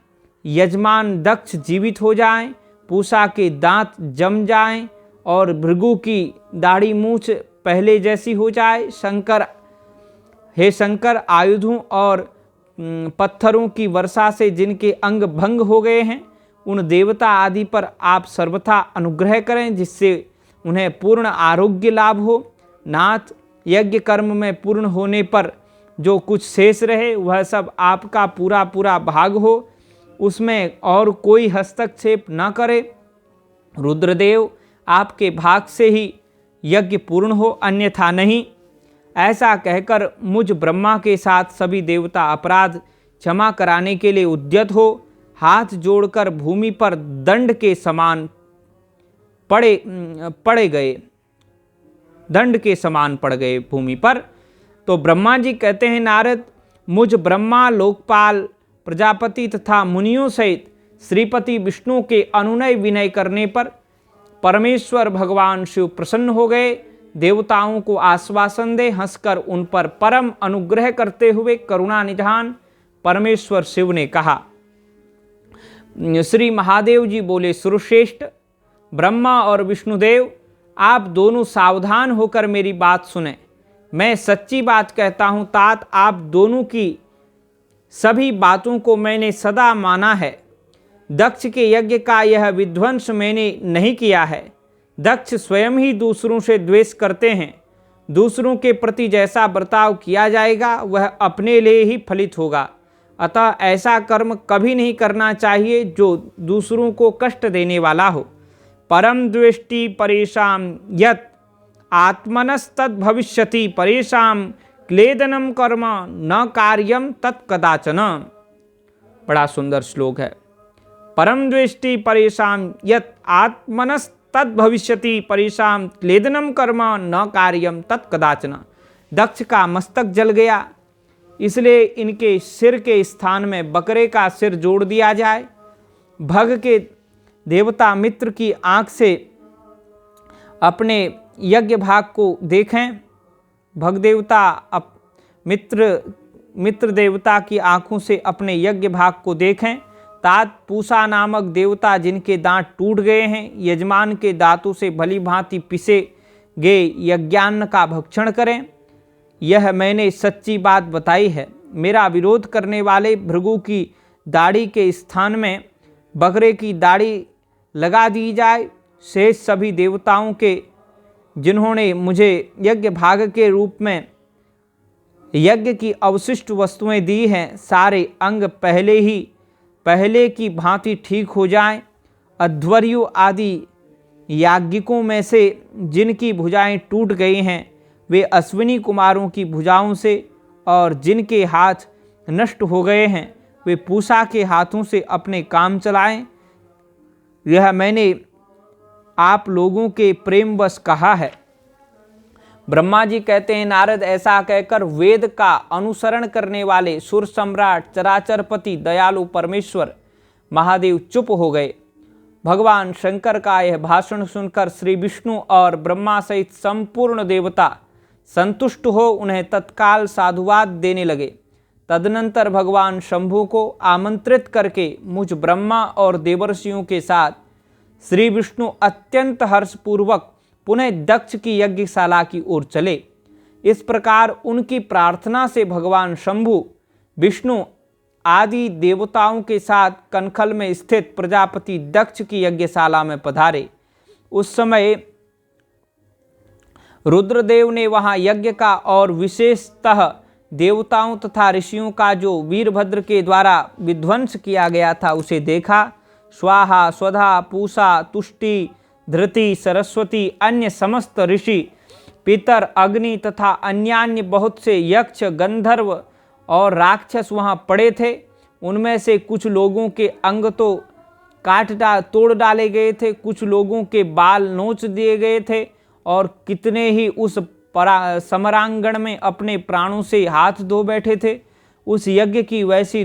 यजमान दक्ष जीवित हो जाएं, पूषा के दांत जम जाएं और भृगु की दाढ़ी मूछ पहले जैसी हो जाए। हे शंकर, आयुधों और पत्थरों की वर्षा से जिनके अंग भंग हो गए हैं, उन देवता आदि पर आप सर्वथा अनुग्रह करें, जिससे उन्हें पूर्ण आरोग्य लाभ हो। नाथ, यज्ञ कर्म में पूर्ण होने पर जो कुछ शेष रहे, वह सब आपका पूरा पूरा भाग हो, उसमें और कोई हस्तक्षेप न करे। रुद्रदेव, आपके भाग से ही यज्ञ पूर्ण हो, अन्यथा नहीं। ऐसा कहकर मुझ ब्रह्मा के साथ सभी देवता अपराध क्षमा कराने के लिए उद्यत हो हाथ जोड़कर भूमि पर दंड के समान पड़े गए भूमि पर। तो ब्रह्मा जी कहते हैं, नारद, मुझ ब्रह्मा, लोकपाल, प्रजापति तथा मुनियों सहित श्रीपति विष्णु के अनुनय विनय करने पर परमेश्वर भगवान शिव प्रसन्न हो गए। देवताओं को आश्वासन दे हंसकर उन पर परम अनुग्रह करते हुए करुणा निधान परमेश्वर शिव ने कहा। श्री महादेव जी बोले, सुरश्रेष्ठ ब्रह्मा और विष्णुदेव, आप दोनों सावधान होकर मेरी बात सुने। मैं सच्ची बात कहता हूँ तात, आप दोनों की सभी बातों को मैंने सदा माना है। दक्ष के यज्ञ का यह विध्वंस मैंने नहीं किया है। दक्ष स्वयं ही दूसरों से द्वेष करते हैं। दूसरों के प्रति जैसा बर्ताव किया जाएगा, वह अपने लिए ही फलित होगा। अतः ऐसा कर्म कभी नहीं करना चाहिए जो दूसरों को कष्ट देने वाला हो। परम द्वेष्टि परेशान यत् आत्मनस्तद भविष्यति, परेशान क्लेदनम कर्म न कार्यम तत्कदाचन। बड़ा सुंदर श्लोक है। परम द्वेष्टि परेशान यत् आत्मनस्तद भविष्यति, परेशान क्लेदनम कर्म न कार्यम तत्कदाचन। दक्ष का मस्तक जल गया, इसलिए इनके सिर के स्थान में बकरे का सिर जोड़ दिया जाए। भग के देवता मित्र की आंख से अपने यज्ञ भाग को देखें। भग देवता मित्र देवता की आंखों से अपने यज्ञ भाग को देखें। तात, पूषा नामक देवता जिनके दांत टूट गए हैं, यजमान के दांतों से भली भांति पिसे गए यज्ञान्न का भक्षण करें। यह मैंने सच्ची बात बताई है। मेरा विरोध करने वाले भृगु की दाढ़ी के स्थान में बकरे की दाढ़ी लगा दी जाए। शेष सभी देवताओं के जिन्होंने मुझे यज्ञ भाग के रूप में यज्ञ की अवशिष्ट वस्तुएं दी हैं, सारे अंग पहले की भांति ठीक हो जाएं। अध्वर्यु आदि याज्ञिकों में से जिनकी भुजाएं टूट गई हैं, वे अश्विनी कुमारों की भुजाओं से, और जिनके हाथ नष्ट हो गए हैं, वे पूषा के हाथों से अपने काम चलाएं। यह मैंने आप लोगों के प्रेमवश कहा है। ब्रह्मा जी कहते हैं, नारद, ऐसा कहकर वेद का अनुसरण करने वाले सुर सम्राट चराचरपति दयालु परमेश्वर महादेव चुप हो गए। भगवान शंकर का यह भाषण सुनकर श्री विष्णु और ब्रह्मा सहित संपूर्ण देवता संतुष्ट हो उन्हें तत्काल साधुवाद देने लगे। तदनंतर भगवान शंभु को आमंत्रित करके मुझ ब्रह्मा और देवर्षियों के साथ श्री विष्णु अत्यंत हर्षपूर्वक पुनः दक्ष की यज्ञशाला की ओर चले। इस प्रकार उनकी प्रार्थना से भगवान शंभु विष्णु आदि देवताओं के साथ कनखल में स्थित प्रजापति दक्ष की यज्ञशाला में पधारे। उस समय रुद्रदेव ने वहां यज्ञ का और विशेषतः देवताओं तथा ऋषियों का जो वीरभद्र के द्वारा विध्वंस किया गया था उसे देखा। स्वाहा, स्वधा, पूषा, तुष्टि, धृति, सरस्वती, अन्य समस्त ऋषि, पितर, अग्नि तथा अन्यान्य बहुत से यक्ष, गंधर्व और राक्षस वहाँ पड़े थे। उनमें से कुछ लोगों के अंग तो तोड़ डाले गए थे, कुछ लोगों के बाल नोच दिए गए थे और कितने ही उस समरांगण में अपने प्राणों से हाथ धो बैठे थे। उस यज्ञ की वैसी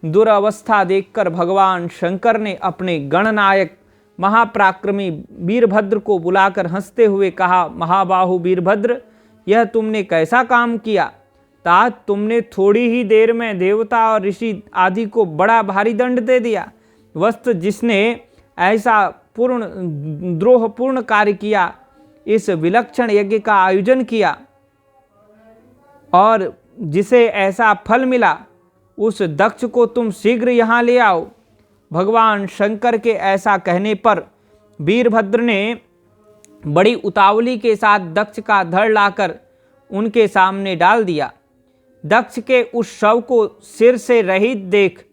दुरवस्था देखकर भगवान शंकर ने अपने गणनायक महापराक्रमी वीरभद्र को बुलाकर हंसते हुए कहा, महाबाहु वीरभद्र, यह तुमने कैसा काम किया? तात तुमने थोड़ी ही देर में देवता और ऋषि आदि को बड़ा भारी दंड दे दिया। वस्तु जिसने ऐसा द्रोहपूर्ण कार्य किया, इस विलक्षण यज्ञ का आयोजन किया और जिसे ऐसा फल मिला, उस दक्ष को तुम शीघ्र यहाँ ले आओ। भगवान शंकर के ऐसा कहने पर वीरभद्र ने बड़ी उतावली के साथ दक्ष का धड़ लाकर उनके सामने डाल दिया। दक्ष के उस शव को सिर से रहित देख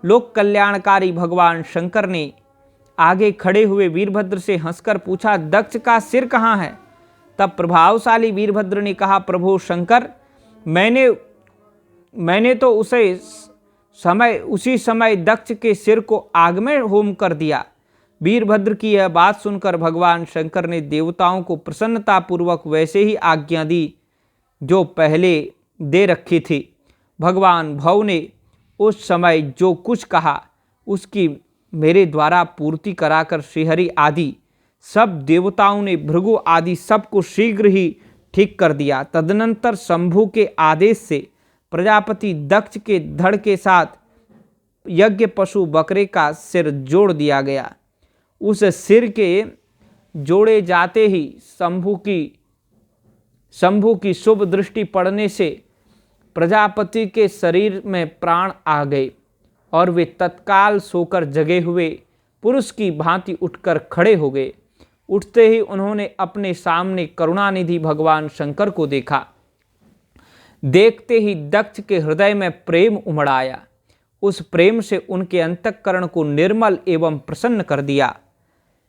लोक कल्याणकारी भगवान शंकर ने आगे खड़े हुए वीरभद्र से हंसकर पूछा, दक्ष का सिर कहाँ है? तब प्रभावशाली वीरभद्र ने कहा, प्रभु शंकर, मैंने तो उसी समय दक्ष के सिर को आग में होम कर दिया। वीरभद्र की यह बात सुनकर भगवान शंकर ने देवताओं को प्रसन्नतापूर्वक वैसे ही आज्ञा दी जो पहले दे रखी थी। भगवान भव ने उस समय जो कुछ कहा उसकी मेरे द्वारा पूर्ति कराकर श्रीहरि आदि सब देवताओं ने भृगु आदि सबको शीघ्र ही ठीक कर दिया। तदनंतर शंभु के आदेश से प्रजापति दक्ष के धड़ के साथ यज्ञ पशु बकरे का सिर जोड़ दिया गया। उस सिर के जोड़े जाते ही शंभु की शुभ दृष्टि पड़ने से प्रजापति के शरीर में प्राण आ गए और वे तत्काल सोकर जगे हुए पुरुष की भांति उठकर खड़े हो गए। उठते ही उन्होंने अपने सामने करुणानिधि भगवान शंकर को देखा। देखते ही दक्ष के हृदय में प्रेम उमड़ आया। उस प्रेम से उनके अंतःकरण को निर्मल एवं प्रसन्न कर दिया।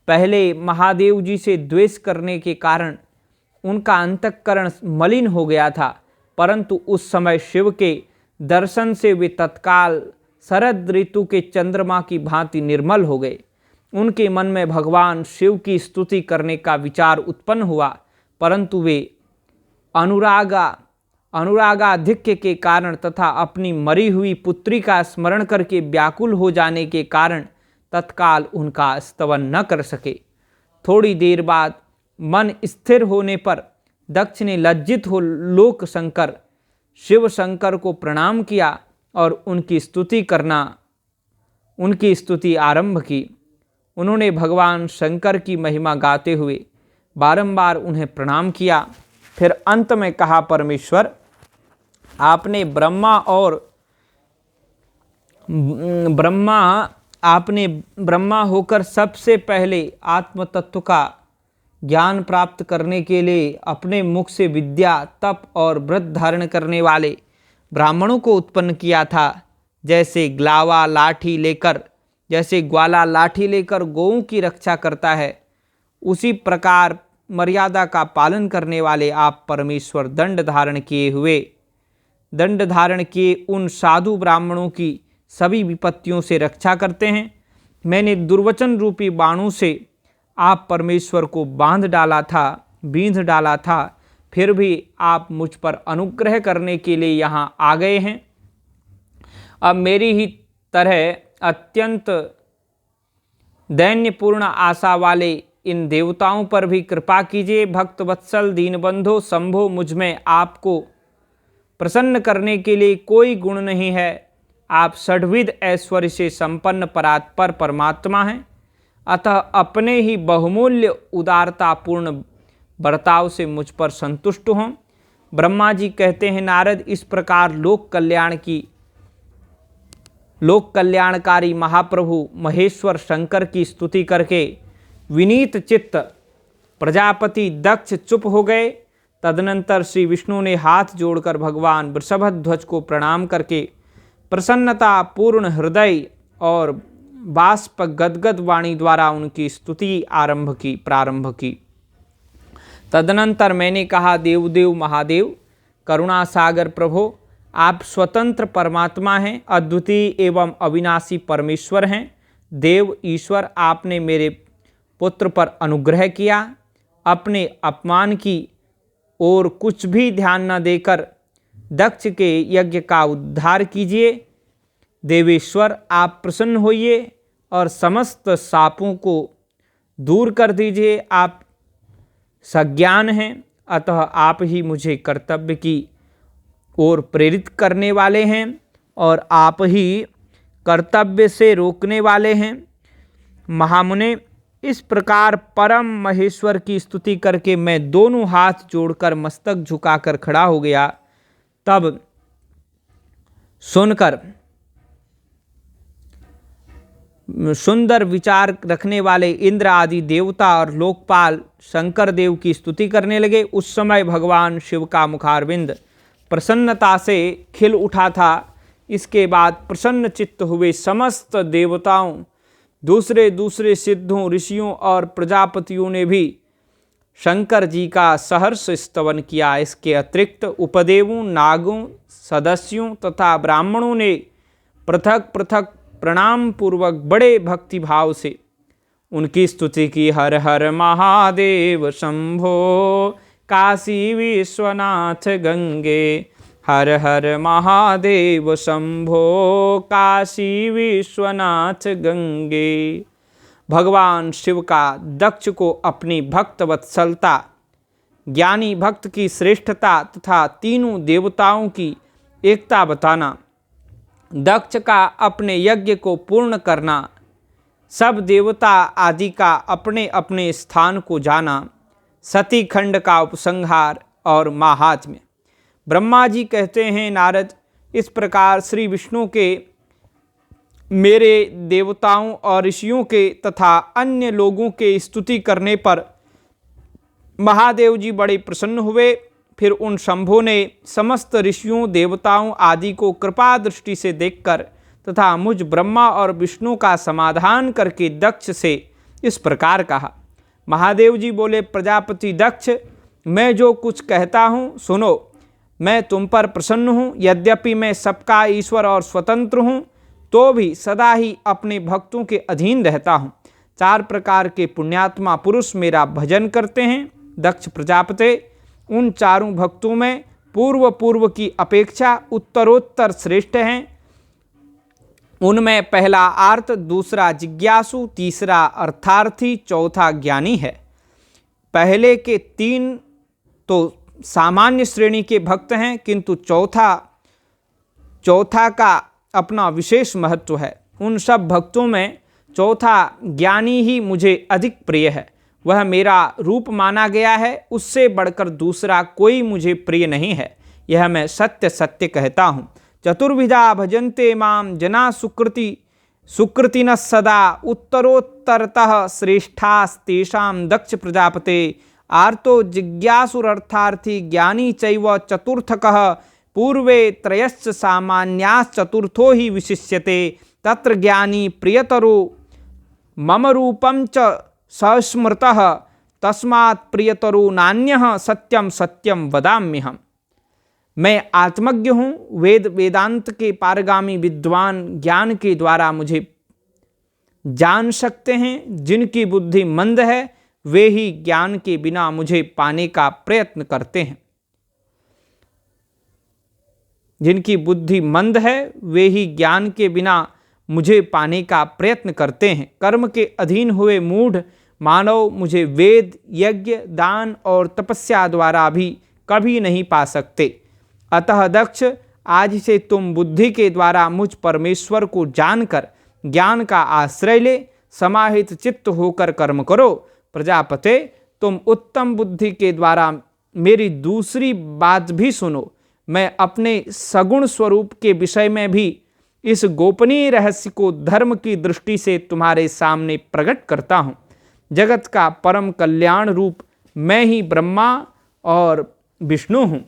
पहले महादेव जी से द्वेष करने के कारण उनका अंतःकरण मलिन हो गया था, परंतु उस समय शिव के दर्शन से वे तत्काल शरद ऋतु के चंद्रमा की भांति निर्मल हो गए। उनके मन में भगवान शिव की स्तुति करने का विचार उत्पन्न हुआ, परंतु वे अनुरागाधिक्य के कारण तथा अपनी मरी हुई पुत्री का स्मरण करके व्याकुल हो जाने के कारण तत्काल उनका स्तवन न कर सके। थोड़ी देर बाद मन स्थिर होने पर दक्ष ने लज्जित हो लोक शंकर शिव शंकर को प्रणाम किया और उनकी स्तुति आरंभ की। उन्होंने भगवान शंकर की महिमा गाते हुए बारंबार उन्हें प्रणाम किया। फिर अंत में कहा, परमेश्वर, आपने ब्रह्मा होकर सबसे पहले आत्म तत्व का ज्ञान प्राप्त करने के लिए अपने मुख से विद्या, तप और व्रत धारण करने वाले ब्राह्मणों को उत्पन्न किया था। जैसे ग्वाला लाठी लेकर गौओं की रक्षा करता है, उसी प्रकार मर्यादा का पालन करने वाले आप परमेश्वर दंड धारण किए उन साधु ब्राह्मणों की सभी विपत्तियों से रक्षा करते हैं। मैंने दुर्वचन रूपी बाणों से आप परमेश्वर को बींध डाला था, फिर भी आप मुझ पर अनुग्रह करने के लिए यहाँ आ गए हैं। अब मेरी ही तरह अत्यंत दैन्यपूर्ण आशा वाले इन देवताओं पर भी कृपा कीजिए। भक्त वत्सल दीनबंधो शंभो, मुझ में आपको प्रसन्न करने के लिए कोई गुण नहीं है। आप षड्विध ऐश्वर्य से संपन्न परात्पर परमात्मा हैं, अतः अपने ही बहुमूल्य उदारतापूर्ण बर्ताव से मुझ पर संतुष्ट हों। ब्रह्मा जी कहते हैं, नारद, इस प्रकार लोक कल्याणकारी महाप्रभु महेश्वर शंकर की स्तुति करके विनीत चित्त प्रजापति दक्ष चुप हो गए। तदनंतर श्री विष्णु ने हाथ जोड़कर भगवान वृषभध्वज को प्रणाम करके प्रसन्नता पूर्ण हृदय और बाष्प गदगद वाणी द्वारा उनकी स्तुति प्रारंभ की। तदनंतर मैंने कहा, देवदेव महादेव, करुणा सागर प्रभो, आप स्वतंत्र परमात्मा हैं, अद्वितीय एवं अविनाशी परमेश्वर हैं। देव ईश्वर, आपने मेरे पुत्र पर अनुग्रह किया। अपने अपमान की और कुछ भी ध्यान न देकर दक्ष के यज्ञ का उद्धार कीजिए। देवेश्वर, आप प्रसन्न होइए और समस्त शापों को दूर कर दीजिए। आप सज्ञान हैं, अतः आप ही मुझे कर्तव्य की ओर प्रेरित करने वाले हैं और आप ही कर्तव्य से रोकने वाले हैं। महामुने, इस प्रकार परम महेश्वर की स्तुति करके मैं दोनों हाथ जोड़कर मस्तक झुकाकर खड़ा हो गया। तब सुनकर सुंदर विचार रखने वाले इंद्र आदि देवता और लोकपाल शंकर देव की स्तुति करने लगे। उस समय भगवान शिव का मुखारविंद प्रसन्नता से खिल उठा था। इसके बाद प्रसन्न चित्त हुए समस्त देवताओं, दूसरे दूसरे सिद्धों, ऋषियों और प्रजापतियों ने भी शंकर जी का सहर्ष स्तवन किया। इसके अतिरिक्त उपदेवों, नागों, सदस्यों तथा ब्राह्मणों ने पृथक पृथक प्रणाम पूर्वक बड़े भक्ति भाव से उनकी स्तुति की। हर हर महादेव शंभो काशी विश्वनाथ गंगे, हर हर महादेव शंभो काशी विश्वनाथ गंगे। भगवान शिव का दक्ष को अपनी भक्त वत्सलता, ज्ञानी भक्त की श्रेष्ठता तथा तीनों देवताओं की एकता बताना, दक्ष का अपने यज्ञ को पूर्ण करना, सब देवता आदि का अपने अपने स्थान को जाना, सती खंड का उपसंहार और माहात्म्य। ब्रह्मा जी कहते हैं, नारद, इस प्रकार श्री विष्णु के, मेरे देवताओं और ऋषियों के तथा अन्य लोगों के स्तुति करने पर महादेव जी बड़े प्रसन्न हुए। फिर उन शंभो ने समस्त ऋषियों, देवताओं आदि को कृपा दृष्टि से देखकर तथा मुझ ब्रह्मा और विष्णु का समाधान करके दक्ष से इस प्रकार कहा। महादेव जी बोले, प्रजापति दक्ष, मैं जो कुछ कहता हूँ सुनो। मैं तुम पर प्रसन्न हूँ। यद्यपि मैं सबका ईश्वर और स्वतंत्र हूँ, तो भी सदा ही अपने भक्तों के अधीन रहता हूँ। 4 प्रकार के पुण्यात्मा पुरुष मेरा भजन करते हैं। दक्ष प्रजापति, उन चारों भक्तों में पूर्व की अपेक्षा उत्तरोत्तर श्रेष्ठ हैं। उनमें पहला आर्त, दूसरा जिज्ञासु, तीसरा अर्थार्थी, चौथा ज्ञानी है। पहले के 3 तो सामान्य श्रेणी के भक्त हैं, किंतु चौथा का अपना विशेष महत्व है। उन सब भक्तों में चौथा ज्ञानी ही मुझे अधिक प्रिय है। वह मेरा रूप माना गया है, उससे बढ़कर दूसरा कोई मुझे प्रिय नहीं है। यह मैं सत्य सत्य कहता हूँ। चतुर्विधा भजन्ते माम जना सुकृति न सदा, उत्तरोत्तरतः श्रेष्ठास्तेषां दक्ष प्रजापते। आर्तो जिज्ञासुरर्थार्थी ज्ञानी चैव चतुर्थकः, पूर्वे त्रयश्च सामान्याश्चतुर्थो हि विशिष्यते। तत्र ज्ञानी प्रियतरो मम रूपं च सस्मृतः, तस्मात् प्रियतरो नान्यः सत्यम सत्यम वदाम्यहम्। मैं आत्मज्ञ हूँ। वेद वेदांत के पारगामी विद्वान ज्ञान के द्वारा मुझे जान सकते हैं। जिनकी बुद्धि मंद है वे ही ज्ञान के बिना मुझे पाने का प्रयत्न करते हैं। जिनकी बुद्धि मंद है वे ही ज्ञान के बिना मुझे पाने का प्रयत्न करते हैं। कर्म के अधीन हुए मूढ़ मानव मुझे वेद, यज्ञ, दान और तपस्या द्वारा भी कभी नहीं पा सकते। अतः दक्ष, आज से तुम बुद्धि के द्वारा मुझ परमेश्वर को जानकर ज्ञान का आश्रय ले समाहित चित्त होकर कर्म करो। प्रजापते, तुम उत्तम बुद्धि के द्वारा मेरी दूसरी बात भी सुनो। मैं अपने सगुण स्वरूप के विषय में भी इस गोपनीय रहस्य को धर्म की दृष्टि से तुम्हारे सामने प्रकट करता हूँ। जगत का परम कल्याण रूप मैं ही ब्रह्मा और विष्णु हूँ।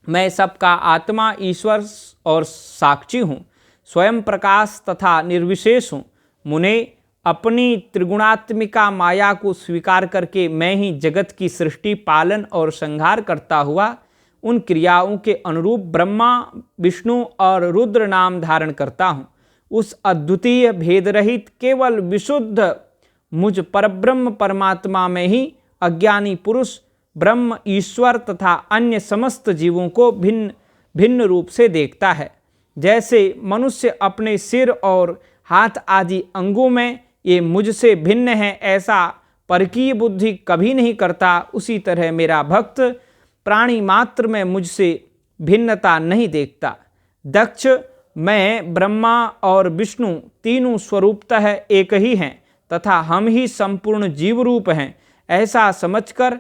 मैं सबका आत्मा, ईश्वर और साक्षी हूँ। स्वयं प्रकाश तथा निर्विशेष हूँ। मुने, अपनी त्रिगुणात्मिका माया को स्वीकार करके मैं ही जगत की सृष्टि, पालन और संहार करता हुआ उन क्रियाओं के अनुरूप ब्रह्मा, विष्णु और रुद्र नाम धारण करता हूँ। उस अद्वितीय भेद रहित केवल विशुद्ध मुझ परब्रह्म परमात्मा में ही अज्ञानी पुरुष ब्रह्म, ईश्वर तथा अन्य समस्त जीवों को भिन्न भिन्न रूप से देखता है। जैसे मनुष्य अपने सिर और हाथ आदि अंगों में ये मुझसे भिन्न है ऐसा परकीय बुद्धि कभी नहीं करता, उसी तरह मेरा भक्त प्राणी मात्र में मुझसे भिन्नता नहीं देखता। दक्ष, मैं, ब्रह्मा और विष्णु तीनों स्वरूपतः एक ही हैं तथा हम ही संपूर्ण जीव रूप हैं ऐसा समझकर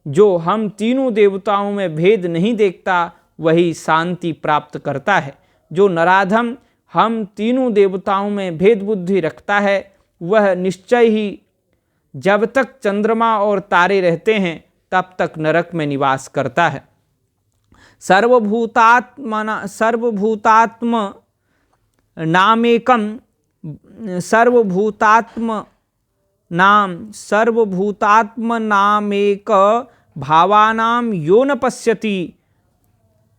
जो हम तीनों देवताओं में भेद नहीं देखता वही शांति प्राप्त करता है। जो नराधम हम तीनों देवताओं में भेद बुद्धि रखता है वह निश्चय ही जब तक चंद्रमा और तारे रहते हैं तब तक नरक में निवास करता है। सर्वभूतात्मनामेक भावानां यो न पश्यति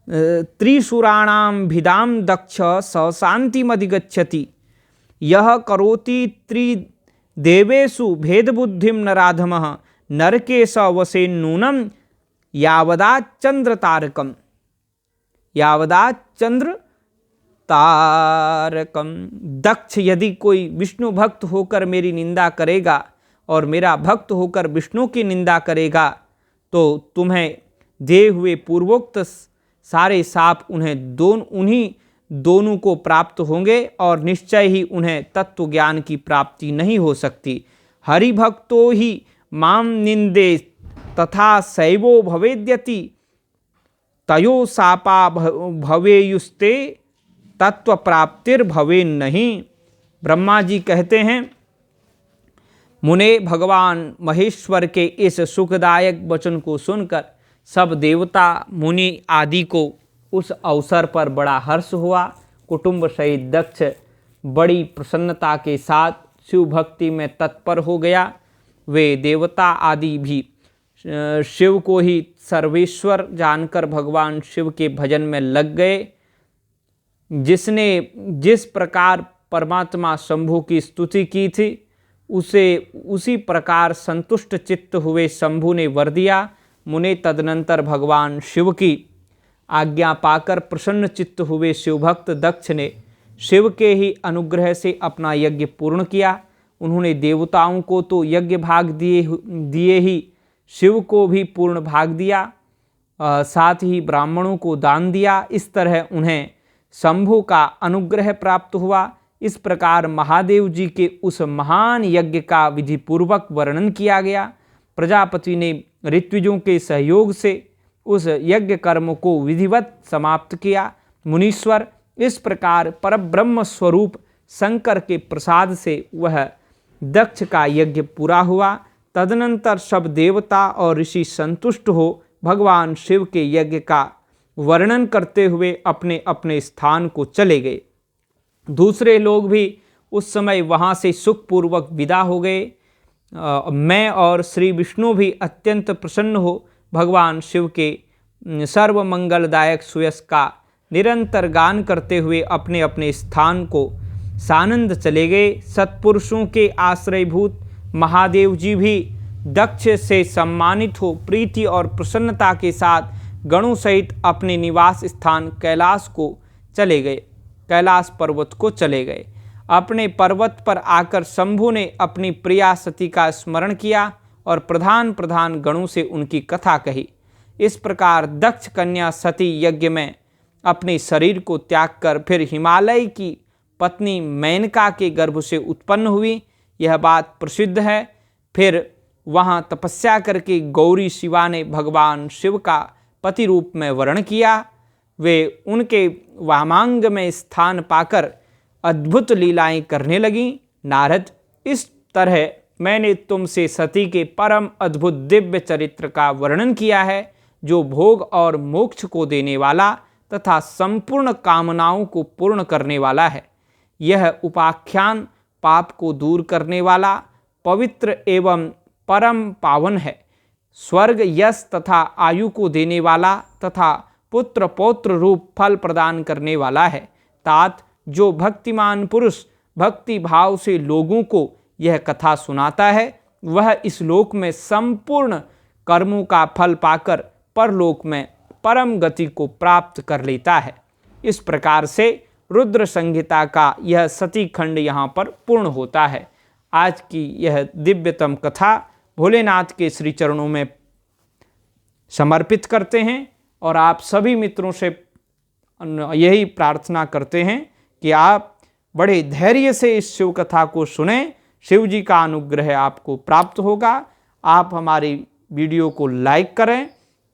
त्रिशूराणां भिदां दक्ष स शान्तिमधिगच्छति। यह करोति त्रिदेवेषु भेदबुद्धिं नराधमः नरके स वसेन्नूनं यावदाच्चन्द्रतारकम्। दक्ष, यदि कोई विष्णु भक्त होकर मेरी निंदा करेगा और मेरा भक्त होकर विष्णु की निंदा करेगा तो तुम्हें दिए हुए पूर्वोक्त सारे शाप उन्हीं दोनों को प्राप्त होंगे और निश्चय ही उन्हें तत्व ज्ञान की प्राप्ति नहीं हो सकती। हरिभक्तो ही माम निंदे तथा शैवो भवेद्यति तयो शापा भवेयुस्ते तत्व प्राप्तिर्भवे नहीं। ब्रह्मा जी कहते हैं, मुने, भगवान महेश्वर के इस सुखदायक वचन को सुनकर सब देवता मुनि आदि को उस अवसर पर बड़ा हर्ष हुआ। कुटुंब सहित दक्ष बड़ी प्रसन्नता के साथ शिव भक्ति में तत्पर हो गया। वे देवता आदि भी शिव को ही सर्वेश्वर जानकर भगवान शिव के भजन में लग गए। जिसने जिस प्रकार परमात्मा शंभु की स्तुति की थी उसी प्रकार संतुष्ट चित्त हुए शंभु ने वर दिया। मुने तदनंतर भगवान शिव की आज्ञा पाकर प्रसन्न चित्त हुए शिवभक्त दक्ष ने शिव के ही अनुग्रह से अपना यज्ञ पूर्ण किया। उन्होंने देवताओं को तो यज्ञ भाग दिए ही शिव को भी पूर्ण भाग दिया, साथ ही ब्राह्मणों को दान दिया। इस तरह उन्हें शंभु का अनुग्रह प्राप्त हुआ। इस प्रकार महादेव जी के उस महान यज्ञ का विधिपूर्वक वर्णन किया गया। प्रजापति ने ऋत्विजों के सहयोग से उस यज्ञ कर्म को विधिवत समाप्त किया। मुनीश्वर, इस प्रकार परब्रह्म स्वरूप शंकर के प्रसाद से वह दक्ष का यज्ञ पूरा हुआ। तदनंतर सब देवता और ऋषि संतुष्ट हो भगवान शिव के यज्ञ का वर्णन करते हुए अपने अपने स्थान को चले गए। दूसरे लोग भी उस समय वहाँ से सुखपूर्वक विदा हो गए। मैं और श्री विष्णु भी अत्यंत प्रसन्न हो भगवान शिव के सर्वमंगलदायक सुयश का निरंतर गान करते हुए अपने अपने स्थान को सानंद चले गए। सत्पुरुषों के आश्रयभूत महादेव जी भी दक्ष से सम्मानित हो प्रीति और प्रसन्नता के साथ गणों सहित अपने निवास स्थान कैलाश पर्वत को चले गए। अपने पर्वत पर आकर शंभु ने अपनी प्रिया सती का स्मरण किया और प्रधान प्रधान गणों से उनकी कथा कही। इस प्रकार दक्ष कन्या सती यज्ञ में अपने शरीर को त्याग कर फिर हिमालय की पत्नी मेनका के गर्भ से उत्पन्न हुई, यह बात प्रसिद्ध है। फिर वहाँ तपस्या करके गौरी शिवा ने भगवान शिव का पति रूप में वर्ण किया। वे उनके वामांग में स्थान पाकर अद्भुत लीलाएं करने लगीं। नारद, इस तरह मैंने तुमसे सती के परम अद्भुत दिव्य चरित्र का वर्णन किया है, जो भोग और मोक्ष को देने वाला तथा संपूर्ण कामनाओं को पूर्ण करने वाला है। यह उपाख्यान पाप को दूर करने वाला, पवित्र एवं परम पावन है। स्वर्ग, यश तथा आयु को देने वाला तथा पुत्र पौत्र रूप फल प्रदान करने वाला है। तात, जो भक्तिमान पुरुष भक्ति भाव से लोगों को यह कथा सुनाता है वह इस लोक में संपूर्ण कर्मों का फल पाकर परलोक में परम गति को प्राप्त कर लेता है। इस प्रकार से रुद्र संहिता का यह सती खंड यहाँ पर पूर्ण होता है। आज की यह दिव्यतम कथा भोलेनाथ के श्री चरणों में समर्पित करते हैं और आप सभी मित्रों से यही प्रार्थना करते हैं कि आप बड़े धैर्य से इस शिव कथा को सुने, शिव जी का अनुग्रह आपको प्राप्त होगा। आप हमारी वीडियो को लाइक करें,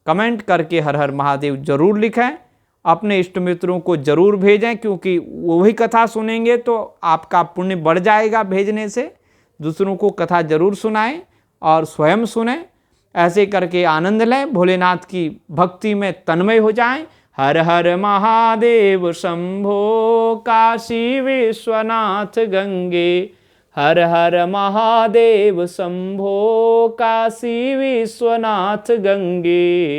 कमेंट करके हर हर महादेव जरूर लिखें, अपने इष्ट मित्रों को जरूर भेजें, क्योंकि वही कथा सुनेंगे तो आपका पुण्य बढ़ जाएगा भेजने से। दूसरों को कथा जरूर सुनाएं और स्वयं सुने। ऐसे करके आनंद लें, भोलेनाथ की भक्ति में तन्मय हो जाएं। हर हर महादेव शंभो काशी विश्वनाथ गंगे, हर हर महादेव शंभो काशी विश्वनाथ गंगे।